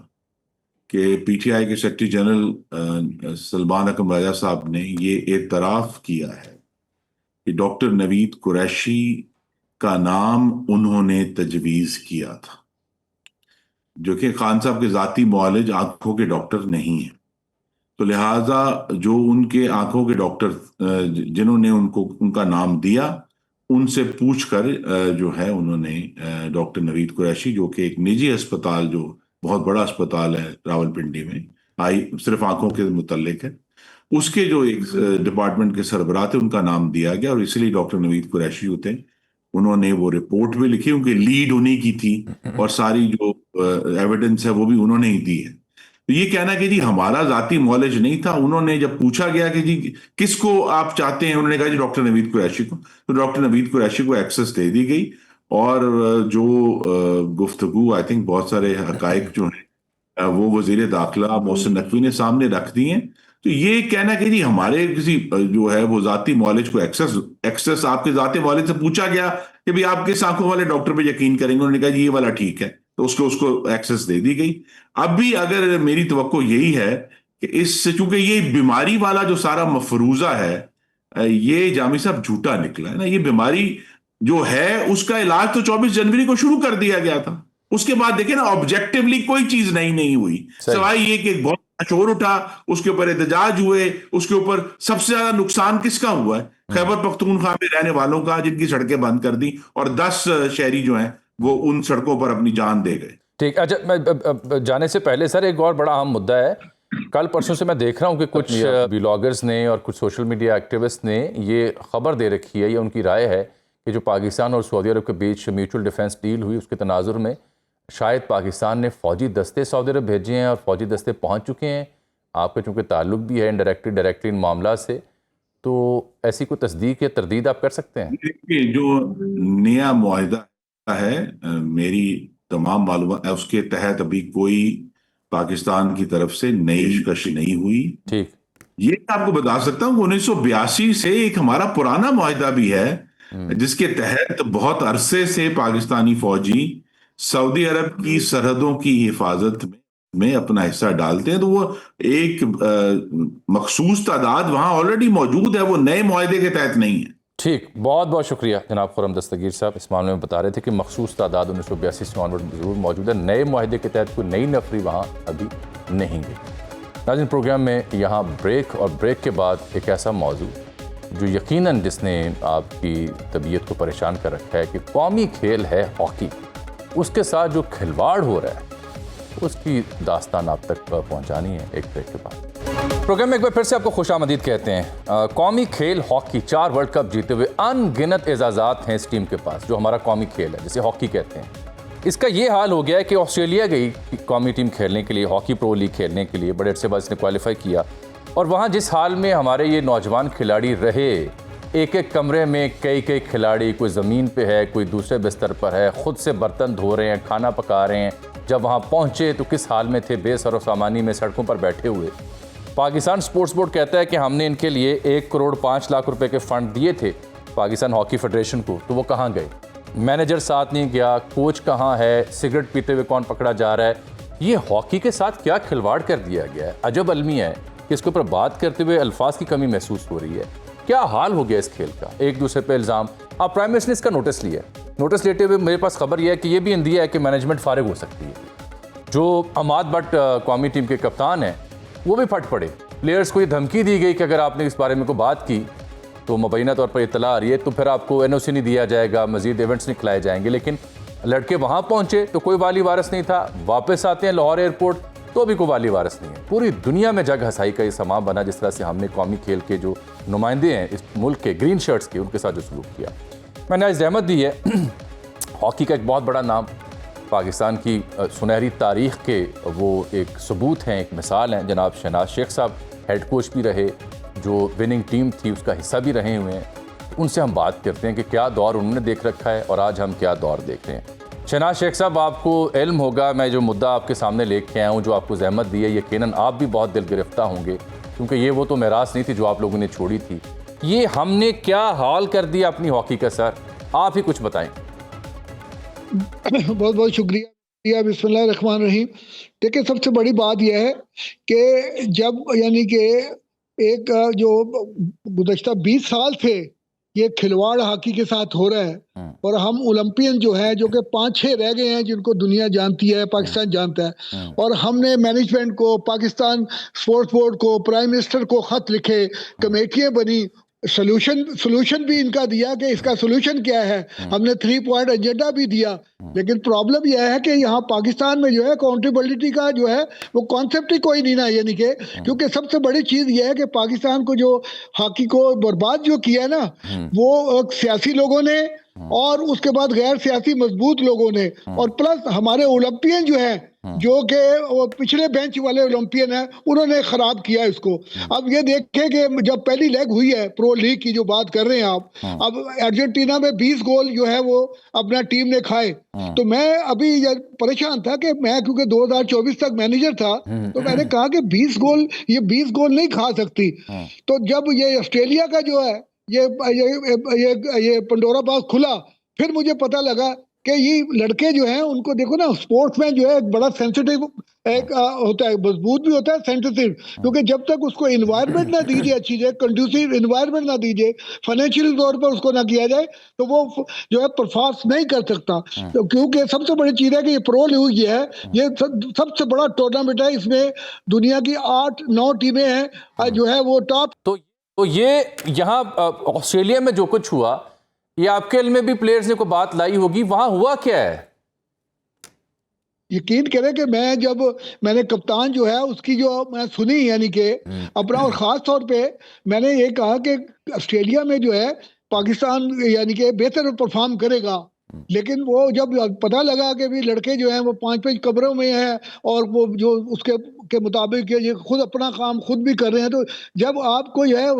कि पीटीआई के सेक्रेटरी जनरल सलमान अकरम राजा साहब ने ये एतराफ़ किया है कि डॉक्टर नवीद कुरैशी का नाम उन्होंने तजवीज़ किया था, जो कि खान साहब के ज़ाती मुआलिज आंखों के डॉक्टर नहीं हैं। तो लिहाजा जो उनके आंखों के डॉक्टर जिन्होंने उनका नाम दिया, उनसे पूछकर जो है उन्होंने डॉक्टर नवीद कुरैशी, जो कि एक निजी अस्पताल, जो बहुत बड़ा अस्पताल है रावलपिंडी में, सिर्फ आंखों के मुतल्लिक है, उसके जो एक डिपार्टमेंट के सरबराह थे, उनका नाम दिया गया और इसलिए डॉक्टर नवीद कुरैशी होते हैं। उन्होंने वो रिपोर्ट भी लिखी, उनकी लीड उन्हीं की थी और सारी जो एविडेंस है वो भी उन्होंने ही दी है। तो ये कहना कि जी हमारा जाती नॉलेज नहीं था, उन्होंने जब पूछा गया कि जी किसको आप चाहते हैं, उन्होंने कहा जी डॉक्टर नवीद कुरैशी को, तो डॉक्टर नवीद कुरैशी को एक्सेस दे दी गई। और जो गुफ्तगू आई थिंक बहुत सारे हकाइक जो हैं वो वजीर दाखिला मोहसिन नकवी ने सामने रख दी हैं। तो ये कहना कि जी हमारे किसी जो है वो जाती नॉलेज को एक्सेस आपके जाती नॉलेज से पूछा गया कि भाई आप किस आंखों वाले डॉक्टर पे यकीन करेंगे, उन्होंने कहा जी ये वाला ठीक है, तो उसको एक्सेस दे दी गई। अब भी अगर मेरी तवक्को यही है कि इससे, चूंकि ये बीमारी वाला जो सारा मफरूजा है ये जामी साहब झूठा निकला है ना, ये बीमारी जो है उसका इलाज तो 24 जनवरी को शुरू कर दिया गया था। उसके बाद देखिए ना, ऑब्जेक्टिवली कोई चीज नहीं हुई, सिवाय ये कि बहुत शोर उठा, उसके ऊपर एहतजाज हुए, उसके ऊपर सबसे ज्यादा नुकसान किसका हुआ है? खैबर पख्तूनख्वा में रहने वालों का, जिनकी सड़कें बंद कर दी और 10 शहरी जो हैं वो उन सड़कों पर अपनी जान दे गए। ठीक, अच्छा, मैं जाने से पहले सर एक और बड़ा अहम मुद्दा है। कल परसों से मैं देख रहा हूँ कि कुछ ब्लॉगर्स ने और कुछ सोशल मीडिया एक्टिविस्ट ने ये खबर दे रखी है, ये उनकी राय है कि जो पाकिस्तान और सऊदी अरब के बीच म्यूचुअल डिफेंस डील हुई, उसके तनाजुर में शायद पाकिस्तान ने फ़ौजी दस्ते सऊदी अरब भेजे हैं और फ़ौजी दस्ते पहुँच चुके हैं। आपका चूँकि ताल्लुक भी है डायरेक्टली इन मामला से, तो ऐसी कोई तस्दीक या तरदीद आप कर सकते हैं? देखिए, जो नया मुआहिदा है, मेरी तमाम मालूमात है, उसके तहत अभी कोई पाकिस्तान की तरफ से नई पेशकश नहीं हुई। ठीक, ये आपको बता सकता हूँ 1982 से एक हमारा पुराना मुआहिदा भी है, जिसके तहत बहुत अरसे से पाकिस्तानी फौजी सऊदी अरब की सरहदों की हिफाजत में अपना हिस्सा डालते हैं। तो वो एक मखसूस तादाद वहां ऑलरेडी मौजूद है, वो नए मुआहिदे के तहत नहीं है। ठीक, बहुत बहुत शुक्रिया जनाब खुर्रम दस्तगीर साहब। इस मामले में बता रहे थे कि मखसूस तादाद 1982 से ऑनवर्ड जरूर मौजूद है, नए मुआहिदे के तहत कोई नई नफरी वहाँ अभी नहीं गई। नाज़रीन, प्रोग्राम में यहाँ ब्रेक, और ब्रेक के बाद एक ऐसा मौजू जो यकीनन जिसने आपकी तबीयत को परेशान कर रखा है कि कौमी खेल है हॉकी, उसके साथ जो खिलवाड़ हो रहा है उसकी दास्तान आप तक पहुंचानी है एक ब्रेक के बाद। प्रोग्राम में एक बार फिर से आपको खुशामदीद कहते हैं। कौमी खेल हॉकी, 4 वर्ल्ड कप जीते हुए अनगिनत एजाज़ात हैं इस टीम के पास, जो हमारा कौमी खेल है जिसे हॉकी कहते हैं। इसका ये हाल हो गया है कि ऑस्ट्रेलिया गई कौमी टीम खेलने के लिए, हॉकी प्रो लीग खेलने के लिए, बड़े अरसे बाद इसने क्वालिफाई किया, और वहाँ जिस हाल में हमारे ये नौजवान खिलाड़ी रहे, एक एक कमरे में कई खिलाड़ी, कोई ज़मीन पे है, कोई दूसरे बिस्तर पर है, ख़ुद से बर्तन धो रहे हैं, खाना पका रहे हैं। जब वहाँ पहुँचे तो किस हाल में थे, बेसर सामानी में सड़कों पर बैठे हुए। पाकिस्तान स्पोर्ट्स बोर्ड कहता है कि हमने इनके लिए 1 करोड़ 5 लाख रुपए के फ़ंड दिए थे पाकिस्तान हॉकी फेडरेशन को, तो वो कहाँ गए? मैनेजर साथ नहीं गया, कोच कहाँ है, सिगरेट पीते हुए कौन पकड़ा जा रहा है? ये हॉकी के साथ क्या खिलवाड़ कर दिया गया है? अजब अलमिया है कि इसके ऊपर बात करते हुए अल्फाज की कमी महसूस हो रही है। क्या हाल हो गया इस खेल का? एक दूसरे पे इल्ज़ाम। अब प्राइम मिनिस्टर ने इसका नोटिस लिया। नोटिस लेते हुए मेरे पास खबर यह है कि ये भी इंदिया है कि मैनेजमेंट फारिग हो सकती है। जो अमाद भट्ट कौमी टीम के कप्तान हैं वो भी फट पड़े। प्लेयर्स को ये धमकी दी गई कि अगर आपने इस बारे में कोई बात की तो मुबैना तौर पर इत्तला आ रही है तो फिर आपको एनओसी नहीं दिया जाएगा, मजीद इवेंट्स नहीं खिलाए जाएंगे। लेकिन लड़के वहाँ पहुँचे तो कोई वाली वारस नहीं था, वापस आते हैं लाहौर एयरपोर्ट तो भी कोई वाली वारस नहीं है। पूरी दुनिया में जग हंसाई का ये समा बना जिस तरह से हमने कौमी खेल के जो नुमाइंदे हैं इस मुल्क के, ग्रीन शर्ट्स के, उनके साथ जो सलूक किया। मैंने आज रहमत दी है हॉकी का एक बहुत बड़ा नाम, पाकिस्तान की सुनहरी तारीख के वो एक सबूत हैं, एक मिसाल हैं। जनाब शहनाज शेख साहब हेड कोच भी रहे, जो विनिंग टीम थी उसका हिस्सा भी रहे हुए हैं। उनसे हम बात करते हैं कि क्या दौर उन्होंने देख रखा है और आज हम क्या दौर देख रहे हैं। शहनाज शेख साहब, आपको इल्म होगा, मैं जो मुद्दा आपके सामने लेके आया हूँ, जो आपको जहमत दी है, यकीनन आप भी बहुत दिल गिरफ्तार होंगे, क्योंकि ये वो तो मिरास नहीं थी जो आप लोगों ने छोड़ी थी। ये हमने क्या हाल कर दिया अपनी हॉकी का, सर आप ही कुछ बताएं। बहुत बहुत शुक्रिया। बिस्मिल्लाहिर्रहमानिर्रहीम। देखिए, सबसे बड़ी बात यह है कि जब यानी कि एक जो गुज़श्ता 20 साल से ये खिलवाड़ हॉकी के साथ हो रहा है और हम ओलंपियन जो है, जो कि 5-6 रह गए हैं जिनको दुनिया जानती है, पाकिस्तान जानता है, और हमने मैनेजमेंट को, पाकिस्तान स्पोर्ट्स बोर्ड को, प्राइम मिनिस्टर को खत लिखे, कमेटियां बनी, सोल्यूशन भी इनका दिया कि इसका सोल्यूशन क्या है, हमने 3 पॉइंट एजेंडा भी दिया। लेकिन प्रॉब्लम यह है कि यहाँ पाकिस्तान में जो है अकाउंटेबिलिटी का जो है वो कॉन्सेप्ट ही कोई नहीं ना, यानी कि क्योंकि सबसे बड़ी चीज यह है कि पाकिस्तान को जो हॉकी को बर्बाद जो किया ना, वो सियासी लोगों ने और उसके बाद गैर सियासी मजबूत लोगों ने, और प्लस हमारे ओलंपियन जो है, जो कि वो पिछले बेंच वाले ओलंपियन है, उन्होंने खराब किया इसको। अब ये देखें कि जब पहली लेग हुई है प्रो लीग की जो बात कर रहे हैं आप, अब अर्जेंटीना में 20 गोल जो है वो अपना टीम ने खाए। तो मैं अभी परेशान था कि मैं, क्योंकि 2024 तक मैनेजर था, तो मैंने कहा कि 20 गोल, ये 20 गोल नहीं खा सकती। तो जब ये ऑस्ट्रेलिया का जो है ये पंडोरा बॉक्स खुला, फिर मुझे पता लगा कि ये लड़के जो हैं, उनको देखो ना, स्पोर्ट्समैन जो है एक बड़ा सेंसिटिव एक होता है, मजबूत भी होता है, सेंसिटिव, क्योंकि जब तक उसको इन्वायरमेंट ना दीजिए, अच्छी है कंड्यूसिव इन्वायरमेंट ना दीजिए, फाइनेंशियल तौर पर उसको ना किया जाए, तो वो जो है परफॉर्म नहीं कर सकता। तो क्योंकि सबसे बड़ी चीज है कि ये प्रो लीग ये है, ये सबसे बड़ा टूर्नामेंट है, इसमें दुनिया की 8-9 टीमें हैं जो है वो टॉप। तो ये यहाँ ऑस्ट्रेलिया में जो कुछ हुआ, ये आपके इल्म में भी प्लेयर्स ने कोई बात लाई होगी, वहां हुआ क्या है? यकीन करें कि मैंने कप्तान जो है उसकी जो मैं सुनी, यानी कि अपना, और ख़ास तौर पे मैंने ये कहा कि ऑस्ट्रेलिया में जो है पाकिस्तान यानी कि बेहतर परफॉर्म करेगा, लेकिन वो जब पता लगा कि भी लड़के जो हैं वो 5-5 कमरों में हैं और वो जो उसके के मुताबिक ये खुद अपना काम खुद भी कर रहे हैं, तो जब आपको जो है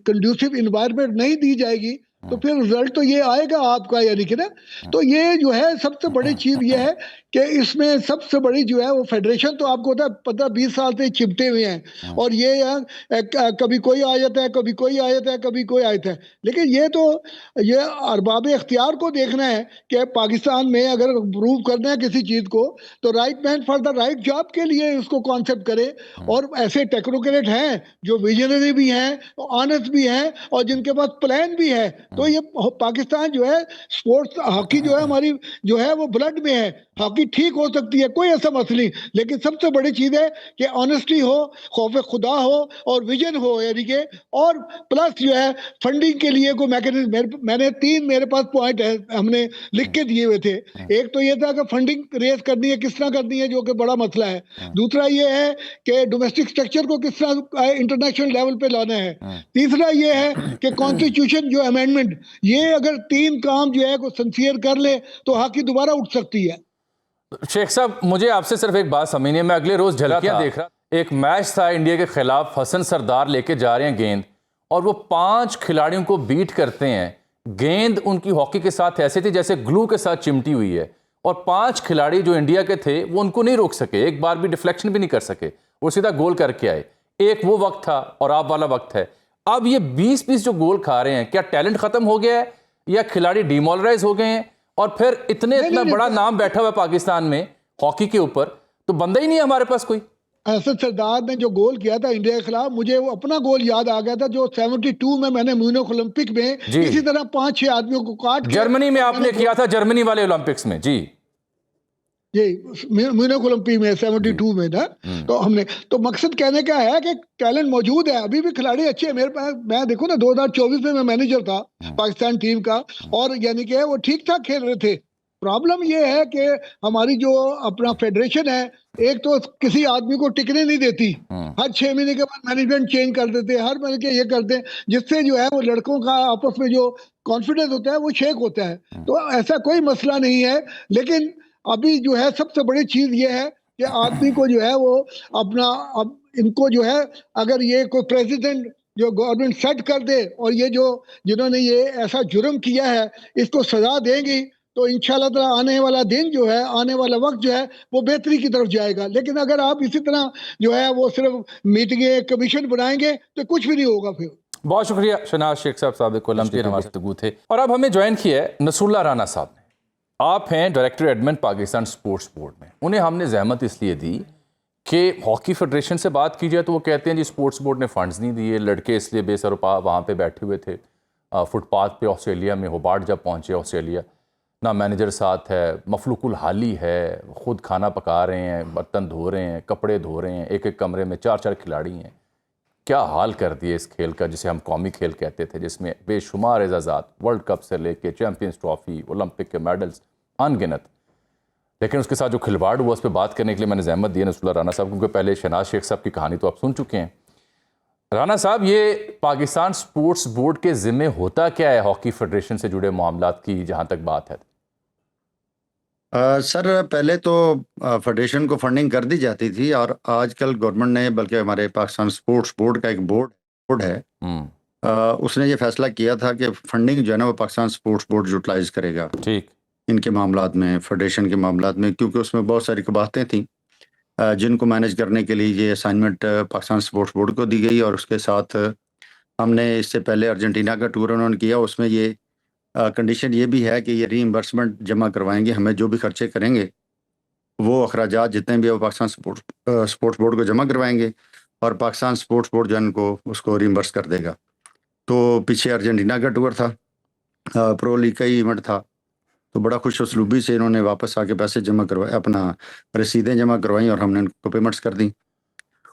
कंड्यूसिव इन्वायरमेंट नहीं दी जाएगी तो फिर रिजल्ट तो ये आएगा आपका, यानी कि ना। तो ये जो है सबसे बड़ी चीज ये है कि इसमें सबसे बड़ी जो है वो फेडरेशन, तो आपको होता है 15-20 साल से चिपटे हुए हैं, और ये कभी कोई आ जाता है, कभी कोई आ जाता है, कभी कोई आ जाता है। लेकिन ये अरबाब इख्तियार को देखना है कि पाकिस्तान में अगर प्रूव करना है किसी चीज को, तो right man for the right job के लिए उसको कॉन्सेप्ट करे, और ऐसे टेक्नोक्रेट हैं जो विजनरी भी हैं, ऑनेस्ट भी हैं, और जिनके पास प्लान भी है। तो ये पाकिस्तान जो है, स्पोर्ट्स हॉकी जो है हमारी जो है वो ब्लड में है। हॉकी ठीक हो सकती है, कोई ऐसा मसला नहीं, लेकिन सबसे बड़ी चीज है कि ऑनेस्टी हो, खौफ खुदा हो और विजन हो, यानी कि, और प्लस जो है फंडिंग के लिए कोई मैकेनिज्म। मैंने 3 मेरे पास पॉइंट है, हमने लिख के दिए हुए थे। एक तो ये था कि फंडिंग रेज करनी है, किस तरह करनी है, जो कि बड़ा मसला है। दूसरा ये है कि डोमेस्टिक स्ट्रक्चर को किस तरह इंटरनेशनल लेवल पे लाना है। तीसरा ये है कि कॉन्स्टिट्यूशन जो अमेंडमेंट, ये अगर 3 काम जो है को सिंसियर कर ले तो हॉकी दोबारा उठ सकती है। शेख साहब, मुझे आपसे सिर्फ एक बात समझनी है। मैं अगले रोज झलकियां देख रहा, एक मैच था इंडिया के खिलाफ, हसन सरदार लेके जा रहे हैं गेंद और वो 5 खिलाड़ियों को बीट करते हैं। गेंद उनकी हॉकी के साथ ऐसे थी जैसे ग्लू के साथ चिमटी हुई है, और 5 खिलाड़ी जो इंडिया के थे वो उनको नहीं रोक सके, एक बार भी डिफ्लेक्शन भी नहीं कर सके, वो सीधा गोल करके आए। एक वो वक्त था और आप वाला वक्त है। अब ये 20-20 जो गोल खा रहे हैं, क्या टैलेंट खत्म हो गया है या खिलाड़ी डिमोरलाइज हो गए हैं? और फिर इतना बड़ा नाम बैठा हुआ है पाकिस्तान में हॉकी के ऊपर, तो बंदा ही नहीं है हमारे पास कोई। असद सरदार ने जो गोल किया था इंडिया के खिलाफ, मुझे वो अपना गोल याद आ गया था जो 72 में मैंने म्यूनिख ओलंपिक में इसी तरह 5-6 आदमियों को काट के, जर्मनी में आपने किया था, जर्मनी वाले ओलंपिक्स में। जी म्यूनिख ओलंपिक में 72 में ना। तो हमने, तो मकसद कहने का है कि टैलेंट मौजूद है, अभी भी खिलाड़ी अच्छे हैं मेरे पास। मैं देखो ना, 2024 में मैं मैनेजर था पाकिस्तान टीम का, और यानी कि वो ठीक ठाक खेल रहे थे। प्रॉब्लम ये है कि हमारी जो अपना फेडरेशन है, एक तो किसी आदमी को टिकने नहीं देती, हर 6 महीने के बाद मैनेजमेंट चेंज कर देते हैं, हर महीने के ये करते हैं, जिससे जो है वो लड़कों का आपस में जो कॉन्फिडेंस होता है वो शेक होता है। तो ऐसा कोई मसला नहीं है, लेकिन अभी जो है सबसे बड़ी चीज ये है कि आदमी को जो है वो अपना अब इनको जो है अगर ये कोई प्रेसिडेंट जो गवर्नमेंट सेट कर दे और ये जो जिन्होंने ये ऐसा जुर्म किया है इसको सजा देंगी तो इंशाल्लाह ताला आने वाला दिन जो है आने वाला वक्त जो है वो बेहतरी की तरफ जाएगा। लेकिन अगर आप इसी तरह जो है वो सिर्फ मीटिंगें कमीशन बनाएंगे तो कुछ भी नहीं होगा फिर। बहुत शुक्रिया शहनाज शेख साहब, साबिक ओलंपियन हमारे गुफ्तगू थे। और अब हमें ज्वाइन किया है नसरुल्लाह राना साहब ने। आप हैं director admin Pakistan sports board में। उन्हें हमने जहमत इसलिए दी कि हॉकी फेडरेशन से बात की जाए तो वो कहते हैं जी स्पोर्ट्स बोर्ड ने फंड्स नहीं दिए, लड़के इसलिए बेसरुपा वहाँ पे बैठे हुए थे फुटपाथ पे ऑस्ट्रेलिया में, होबार्ट जब पहुँचे ऑस्ट्रेलिया, ना मैनेजर साथ है, मफलूकुल हाली है, ख़ुद खाना पका रहे हैं, बर्तन धो रहे हैं, कपड़े धो रहे हैं, एक एक कमरे में 4-4 खिलाड़ी हैं। क्या हाल कर दिए इस खेल का जिसे हम कौमी खेल कहते थे, जिसमें बेशुमार एजाज़ात, वर्ल्ड कप से लेके चैम्पियंस ट्रॉफी, ओलंपिक के मेडल्स अनगिनत। लेकिन उसके साथ जो खिलवाड़ हुआ उस पर बात करने के लिए मैंने जहमत दी है नसरुल्लाह राना साहब, क्योंकि पहले शहनाज शेख साहब की कहानी तो आप सुन चुके हैं। राना साहब, ये पाकिस्तान स्पोर्ट्स बोर्ड के ज़िम्मे होता क्या है हॉकी फेडरेशन से जुड़े मामलात की जहाँ तक बात है? सर पहले तो फेडरेशन को फंडिंग कर दी जाती थी और आजकल गवर्नमेंट ने, बल्कि हमारे पाकिस्तान स्पोर्ट्स बोर्ड का एक बोर्ड है, उसने ये फैसला किया था कि फंडिंग जो है ना वो पाकिस्तान स्पोर्ट्स बोर्ड यूटिलाइज करेगा ठीक इनके मामलात में, फेडरेशन के मामलात में, क्योंकि उसमें बहुत सारी कबाहतें थी जिनको मैनेज करने के लिए ये असाइनमेंट पाकिस्तान स्पोर्ट्स बोर्ड को दी गई। और उसके साथ हमने इससे पहले अर्जेंटीना का टूर उन्होंने किया, उसमें ये कंडीशन ये भी है कि ये रीइंबर्समेंट जमा करवाएंगे, हमें जो भी खर्चे करेंगे वो अखराजात जितने भी है वो पाकिस्तान स्पोर्ट्स बोर्ड को जमा करवाएंगे और पाकिस्तान स्पोर्ट्स बोर्ड जो है उनको उसको रीइंबर्स कर देगा। तो पीछे अर्जेंटीना का टूर था, प्रो लीग का ही इवेंट था, तो बड़ा खुश उसलूबी से इन्होंने वापस आके पैसे जमा करवाए, अपना रसीदें जमा करवाई और हमने उनको पेमेंट्स कर दी।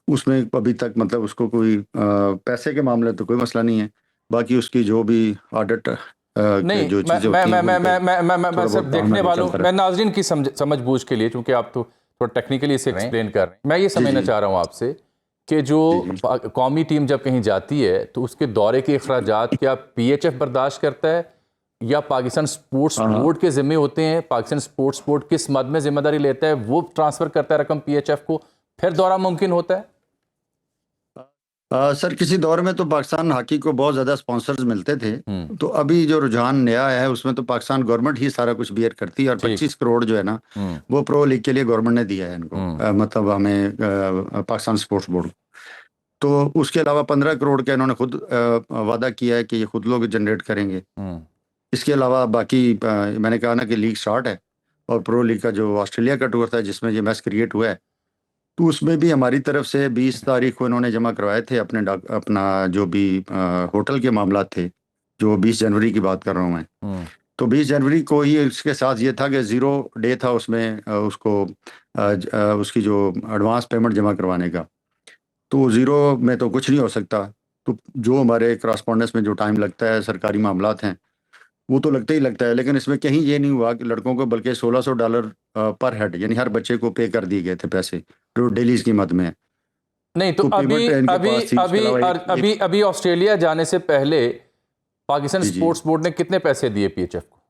उसमें अभी तक मतलब उसको कोई पैसे के मामले तो कोई मसला नहीं है, बाकी उसकी जो भी ऑडिट नहीं, जो चीजें मैं सिर्फ देखने वालों, मैं नाजरीन की समझ बूझ के लिए, क्योंकि आप तो थोड़ा टेक्निकली इसे एक्सप्लेन कर रहे हैं, मैं ये समझना चाह रहा हूँ आपसे कि जो कौमी टीम जब कहीं जाती है तो उसके दौरे के अखराजात क्या PHF बर्दाश्त करता है या पाकिस्तान स्पोर्ट्स बोर्ड के जिम्मे होते हैं? पाकिस्तान स्पोर्ट्स बोर्ड किस मद में जिम्मेदारी लेता है, वो ट्रांसफर करता है रकम PHF को, फिर दौरा मुमकिन होता है? सर किसी दौर में तो पाकिस्तान हॉकी को बहुत ज्यादा स्पॉन्सर्स मिलते थे, तो अभी जो रुझान नया है उसमें तो पाकिस्तान गवर्नमेंट ही सारा कुछ बियर करती है और 25 करोड़ जो है ना वो प्रो लीग के लिए गवर्नमेंट ने दिया है इनको, मतलब हमें पाकिस्तान स्पोर्ट्स बोर्ड। तो उसके अलावा 15 करोड़ का इन्होंने खुद वादा किया है कि ये खुद लोग जनरेट करेंगे। इसके अलावा बाकी मैंने कहा ना कि लीग स्टार्ट है और प्रो लीग का जो ऑस्ट्रेलिया का टूर था जिसमें ये मैच क्रिएट हुआ है, तो उसमें भी हमारी तरफ से 20 तारीख को इन्होंने जमा करवाए थे अपना जो भी होटल के मामला थे, जो 20 जनवरी की बात कर रहा हूँ मैं। तो 20 जनवरी को ही इसके साथ ये था कि 0 डे था उसमें उसको उसकी जो एडवांस पेमेंट जमा करवाने का, तो 0 में तो कुछ नहीं हो सकता। तो जो हमारे करस्पॉन्डेंस में जो टाइम लगता है, सरकारी मामलात हैं, वो तो लगता ही लगता है, लेकिन इसमें कहीं ये नहीं हुआ कि लड़कों को, बल्कि $1600 पर हेड यानी हर बच्चे को पे कर दिए गए थे पैसे जो डेली की कीमत में। नहीं तो अभी ऑस्ट्रेलिया जाने से पहले पाकिस्तान स्पोर्ट्स बोर्ड ने कितने पैसे दिए PHF को?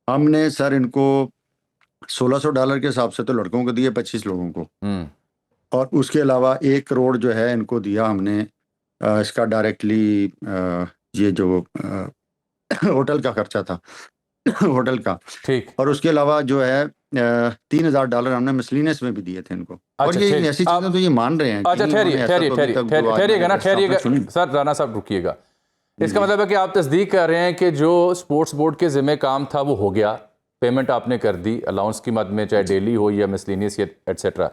हमने सर इनको $1600 के हिसाब से तो लड़कों को दिए 25 लोगों को, और उसके अलावा 1 करोड़ जो है इनको दिया हमने इसका डायरेक्टली, ये जो होटल का खर्चा था होटल का, ठीक। और उसके अलावा जो है $3000 हमने मिसलिनियस में भी दिए थे इनको। और ये ऐसी चीजें तो ये मान रहे हैं। अच्छा ठहरिएगा सर, राणा साहब रुकिएगा। इसका मतलब है कि आप तस्दीक कर रहे हैं कि जो स्पोर्ट्स बोर्ड के जिम्मे काम था वो हो गया, पेमेंट आपने कर दी अलाउंस की मद में, चाहे डेली हो या मिसलिनियस एटसेट्रा।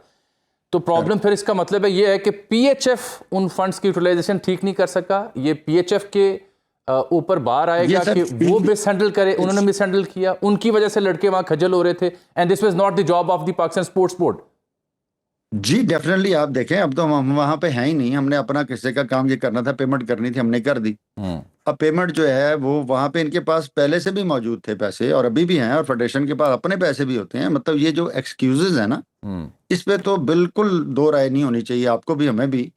तो प्रॉब्लम फिर इसका मतलब है ये है कि PHF उन फंड्स की यूटिलाइजेशन ठीक नहीं कर सका, ये PHF के ऊपर बाहर आएगा कि वो मिसहैंडल करे, उन्होंने मिसहैंडल किया, उनकी वजह से लड़के वहां खजल हो रहे थे, and this was not the job of the Pakistan sports board. जी डेफिनेटली, आप देखें अब तो हम वहां पे हैं ही नहीं, हमने अपना किसी का काम ये करना था, पेमेंट करनी थी, हमने कर दी। अब पेमेंट जो है वो वहां पे इनके पास पहले से भी मौजूद थे पैसे और अभी भी हैं, और फेडरेशन के पास अपने पैसे भी होते हैं। मतलब ये जो एक्सक्यूजेज है ना, इस पे तो बिल्कुल दो राय नहीं होनी चाहिए, आपको भी हमें भी,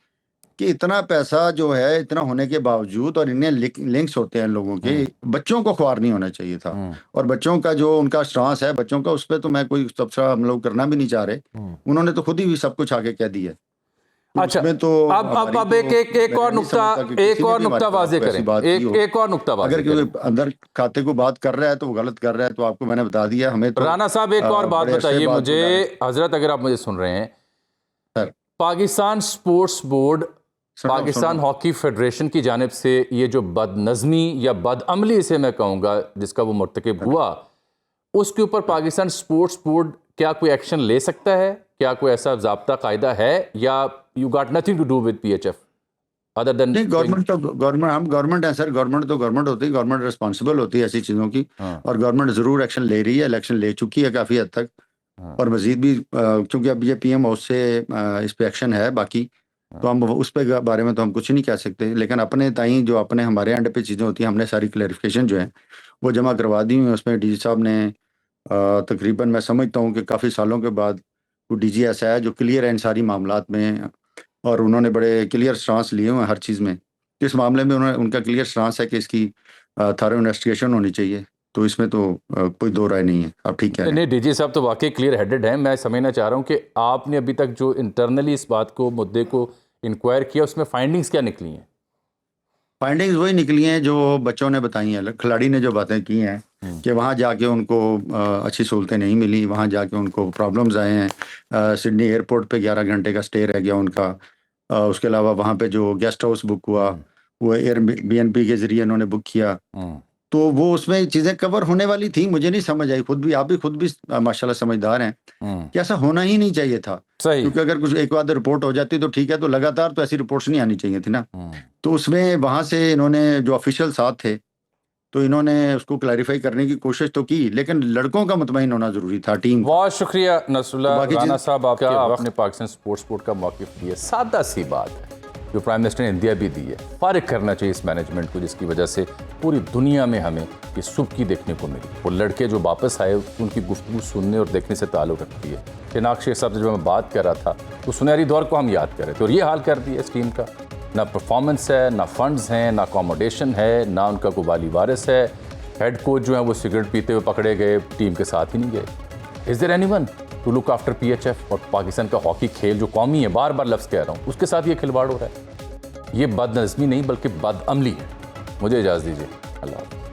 कि इतना पैसा जो है इतना होने के बावजूद और इन्हें लिंक्स होते हैं लोगों के, बच्चों को ख्वार नहीं होना चाहिए था। और बच्चों का जो उनका स्टांस है बच्चों का, उस पर तो मैं कोई तबसरा हम लोग करना भी नहीं चाह रहे। उन्होंने तो खुद ही सब कुछ आगे कह दिया। अच्छा, तो अब एक और नुक्ता वाज़ेह करें, एक और नुक्ता वाज़ेह अगर कोई अंदर खाते को बात कर रहा है तो वो गलत कर रहा है, तो आपको मैंने बता दिया। हमें तो राना साहब एक और बात बताइए मुझे, हजरत अगर आप मुझे सुन रहे हैं, Pakistan sports board, Pakistan hockey federation की जानिब से ये जो बदनज़मी या बदअमली इसे मैं कहूँगा जिसका वो मुर्तकिब हुआ, उसके ऊपर पाकिस्तान स्पोर्ट्स बोर्ड क्या कोई एक्शन ले सकता है? क्या कोई ऐसा ज़ाब्ता कायदा है, या you got nothing to do with PHF other than? नहीं, गवर्नमेंट तो गवर्नमेंट, हम गवर्नमेंट है सर, गवर्नमेंट तो गवर्नमेंट होती है, गवर्नमेंट रिस्पॉन्सिबल होती है ऐसी चीज़ों की। और गवर्नमेंट ज़रूर एक्शन ले रही है, इलेक्शन ले चुकी है काफ़ी हद तक, और मजीद भी, क्योंकि अब ये पीएम हाउस से इस पे एक्शन है। बाकी तो हम उस पे बारे में तो हम कुछ नहीं कह सकते, लेकिन अपने ताई जो अपने हमारे एंड पे चीज़ें होती हैं, हमने सारी क्लैरिफिकेशन जो है वो जमा करवा दी हुई। उसमें डीजी साहब ने तकरीबन मैं समझता हूँ कि काफ़ी सालों के बाद वो डीजी ऐसा है जो क्लियर है इन सारी मामलात में, और उन्होंने बड़े क्लियर स्टांस लिए हुए हैं हर चीज़ में। इस मामले में उन्होंने, उनका क्लियर स्टांस है कि इसकी थॉरो इन्वेस्टिगेशन होनी चाहिए। तो इसमें तो कोई दो राय नहीं है। आप ठीक है? नहीं, डीजी साहब तो वाकई क्लियर हेडेड हैं। मैं समझना चाह रहा हूँ कि आपने अभी तक जो इंटरनली इस बात को, मुद्दे को इंक्वायर किया, उसमें फाइंडिंग्स क्या निकली हैं? फाइंडिंग्स वही निकली हैं जो बच्चों ने बताई हैं, खिलाड़ी ने जो बातें की हैं कि वहाँ जाके उनको अच्छी सहूलतें नहीं मिली, वहाँ जाके उनको प्रॉब्लम्स आए हैं। सिडनी एयरपोर्ट पे 11 घंटे का स्टे रह गया उनका। उसके अलावा वहाँ पे जो गेस्ट हाउस बुक हुआ वो एयरबीएनबी के ज़रिए उन्होंने बुक किया, तो वो उसमें चीज़ें कवर होने वाली थी। मुझे नहीं समझ आई, आप भी खुद भी माशाल्लाह समझदार हैं कि ऐसा होना ही नहीं चाहिए था। सही। क्योंकि अगर कुछ एक बार रिपोर्ट हो जाती तो ठीक है, तो लगातार तो ऐसी रिपोर्ट्स नहीं आनी चाहिए थी ना। तो उसमें वहाँ से इन्होंने जो ऑफिशियल साथ थे, तो इन्होंने उसको क्लैरिफाई करने की कोशिश तो की, लेकिन लड़कों का मुतमईन होना जरूरी था, टीम। बहुत शुक्रिया नसरुल्लाह राना साहब, आपका आपने अपने पाकिस्तान स्पोर्ट्स बोर्ड का मौक़िफ़ दिया। सादा सी बात है जो प्राइम मिनिस्टर ने इंडिया भी दी है, फारिग करना चाहिए इस मैनेजमेंट को, जिसकी वजह से पूरी दुनिया में हमें ये सुबकी देखने को मिली। वो लड़के जो वापस आए, उनकी गुफ्तगू सुनने और देखने से ताल्लुक़ रखती है। शनाक शेख साहब से जब मैं बात कर रहा था तो सुनहरी दौर को हम याद कर रहे थे, और ये हाल कर दिया इस टीम का। ना परफॉर्मेंस है, ना फंड्स हैं, ना अकोमोडेशन है, ना उनका कोई वाली वारिस है। हेड कोच जो है वो सिगरेट पीते हुए पकड़े गए, टीम के साथ ही नहीं गए। Is there anyone to look after PHF? और पाकिस्तान का हॉकी खेल जो कौमी है, बार बार लफ्ज़ कह रहा हूँ, उसके साथ ये खिलवाड़ हो रहा है। ये बदनज़मी नहीं बल्कि बदअमली है। मुझे इजाज़त दीजिए। अल्लाह।